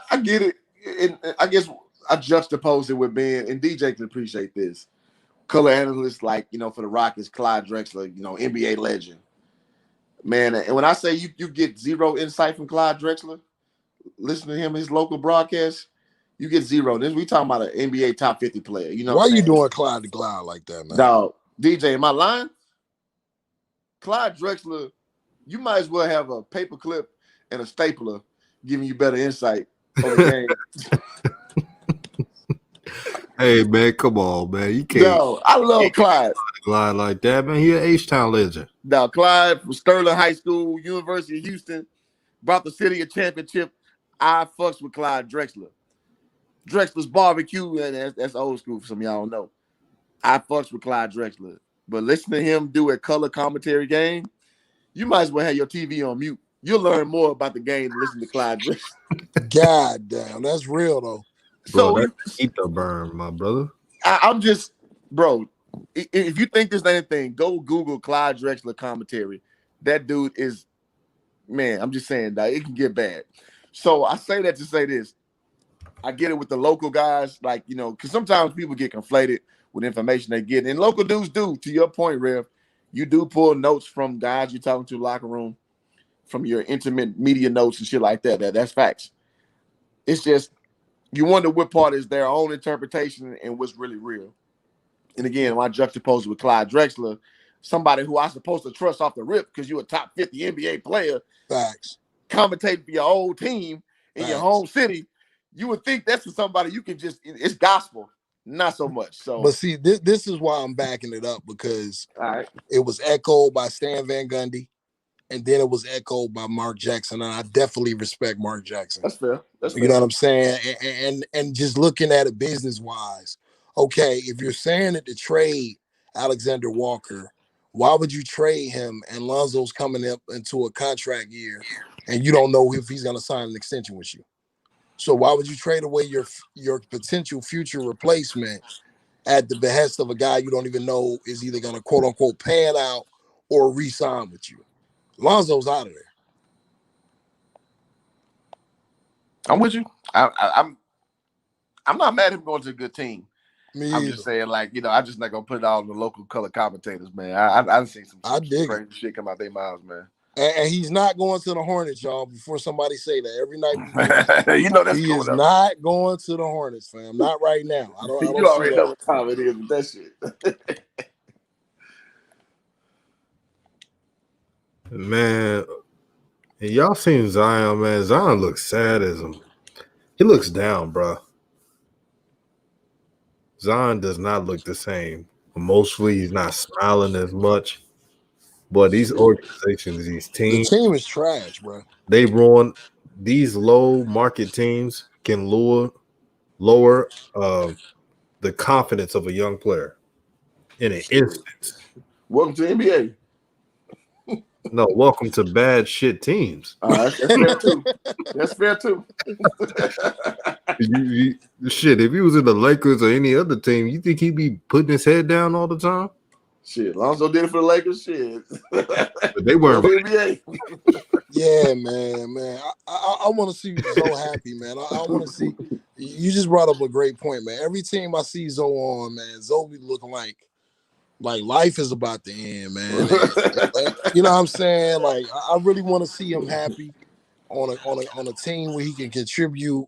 I get it. And I guess I juxtapose it with being, and DJ can appreciate this, color analysts like, for the Rockets, Clyde Drexler, NBA legend. Man, and when I say you get zero insight from Clyde Drexler, listen to him, his local broadcast, you get zero. This we talking about an NBA top 50 player. You know Why what are you I'm saying? doing Clyde to Clyde like that, man? Dog, DJ, am I lying? Clyde Drexler, you might as well have a paper clip and a stapler giving you better insight on the game. Hey, man, come on, man. You can't. No, I love Clyde. Clyde like that, man. He an H-Town legend. Now, Clyde from Sterling High School, University of Houston, brought the city a championship. I fucks with Clyde Drexler. Drexler's barbecue, and that's old school for some of y'all don't know. I fucks with Clyde Drexler. But listen to him do a color commentary game, you might as well have your TV on mute. You'll learn more about the game than listen to Clyde Drexler. God damn, that's real, though. Bro, that's eat the burn, my brother. I'm just, bro, if you think there's anything, go Google Clyde Drexler commentary. That dude is, man, I'm just saying that it can get bad. So I say that to say this. I get it with the local guys, like, because sometimes people get conflated with information they get. And local dudes do, to your point, Rev. You do pull notes from guys you're talking to in the locker room, from your intimate media notes and shit like that. That's facts. It's just, you wonder what part is their own interpretation and what's really real. And again, when I juxtapose it with Clyde Drexler, somebody who I'm supposed to trust off the rip because you're a top 50 NBA player, facts, commentating for your old team in your home city, you would think that's for somebody you can just, it's gospel. not so much. So, But see, this is why I'm backing it up, because all right, it was echoed by Stan Van Gundy, and then it was echoed by Mark Jackson, and I definitely respect Mark Jackson. that's fair. That's fair. You know what I'm saying? And just looking at it business wise, okay, if you're saying that to trade Alexander Walker, why would you trade him? And Lonzo's coming up into a contract year, and you don't know if he's going to sign an extension with you. So why would you trade away your potential future replacement at the behest of a guy you don't even know is either going to quote unquote pan out or re-sign with you? Lonzo's out of there. I'm with you. I'm not mad at him going to a good team. I'm just saying, like, you know, I'm just not gonna put it all on the local color commentators, man. I've seen some crazy shit come out their mouths, man. And he's not going to the Hornets, y'all. Before somebody say that, every night you know that's he is not going to the Hornets, fam. Not right now. I don't. You already know what time it is with that shit. Man, and y'all seen Zion, man. Zion looks sad as him. He looks down, bro. Zion does not look the same. Emotionally, he's not smiling as much. But these organizations, these teams, the team is trash, bro. They ruin these low market teams can lower the confidence of a young player in an instant. Welcome to NBA. No, welcome to bad shit teams. That's fair too. That's fair too. Shit, if he was in the Lakers or any other team, you think he'd be putting his head down all the time? Shit, Lonzo did it for the Lakers. Shit, but they weren't. NBA. Yeah, man. I want to see you so happy, man. I want to see. You just brought up a great point, man. Every team I see Zoe on, man, Zoe be looking like life is about to end, man. You know what I'm saying? Like, I really want to see him happy on a team where he can contribute,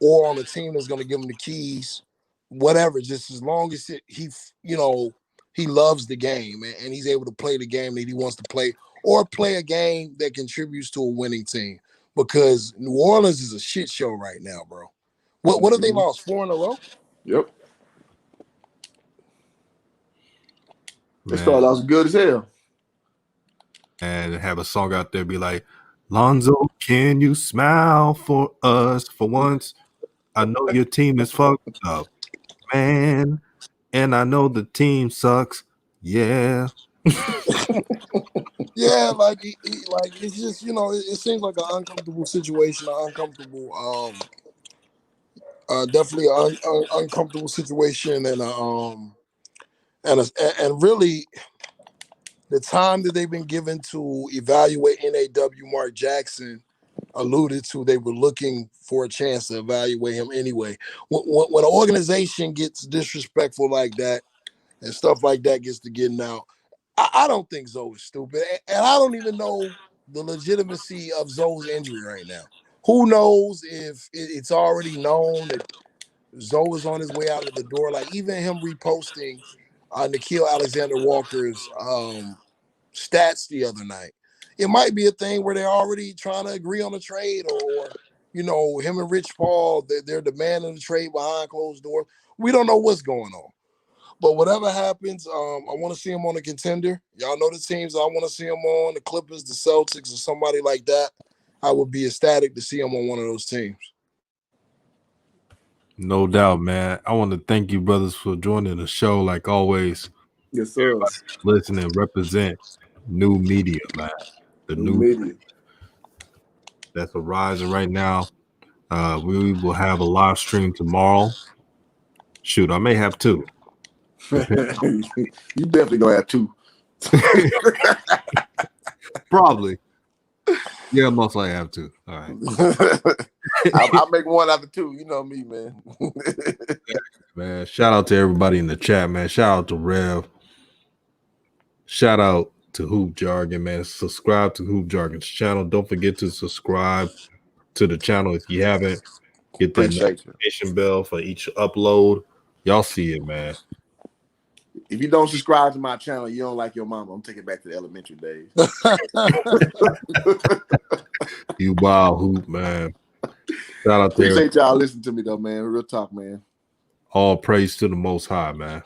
or on a team that's going to give him the keys, whatever. Just as long as he loves the game and he's able to play the game that he wants to play, or play a game that contributes to a winning team. Because New Orleans is a shit show right now, bro. What have they lost? 4 in a row? Yep. They started off good as hell. And have a song out there be like, Lonzo, can you smile for us for once? I know your team is fucked up, man. And I know the team sucks. Yeah. Yeah, like it's just, it seems like an uncomfortable situation, definitely an uncomfortable situation, and really the time that they've been given to evaluate NAW Mark Jackson alluded to they were looking for a chance to evaluate him anyway. When an organization gets disrespectful like that and stuff like that gets to getting out, I don't think Zoe is stupid. And I don't even know the legitimacy of Zoe's injury right now. Who knows if it's already known that Zoe is on his way out of the door. Like, even him reposting Nickeil Alexander-Walker's stats the other night, it might be a thing where they're already trying to agree on a trade, or him and Rich Paul, they're demanding a trade behind closed doors. We don't know what's going on. But whatever happens, I want to see him on a contender. Y'all know the teams I want to see him on, the Clippers, the Celtics, or somebody like that. I would be ecstatic to see him on one of those teams. No doubt, man. I want to thank you, brothers, for joining the show like always. Yes, sir. Listen and represent new media, man. The new media that's arising right now. We will have a live stream tomorrow. Shoot, I may have 2. You definitely gonna have 2. Probably. Yeah, most likely have 2. All right. I'll make one out of 2. You know me, man. Man, shout out to everybody in the chat, man. Shout out to Rev. Shout out to Hoop Jargon, man. Subscribe to Hoop Jargon's channel. Don't forget to subscribe to the channel if you haven't. Get that notification bell for each upload. Y'all see it, man. If you don't subscribe to my channel, you don't like your mama. I'm taking it back to the elementary days. You wild hoop, man. Shout out to Appreciate y'all listening to me, though, man. Real talk, man. All praise to the Most High, man.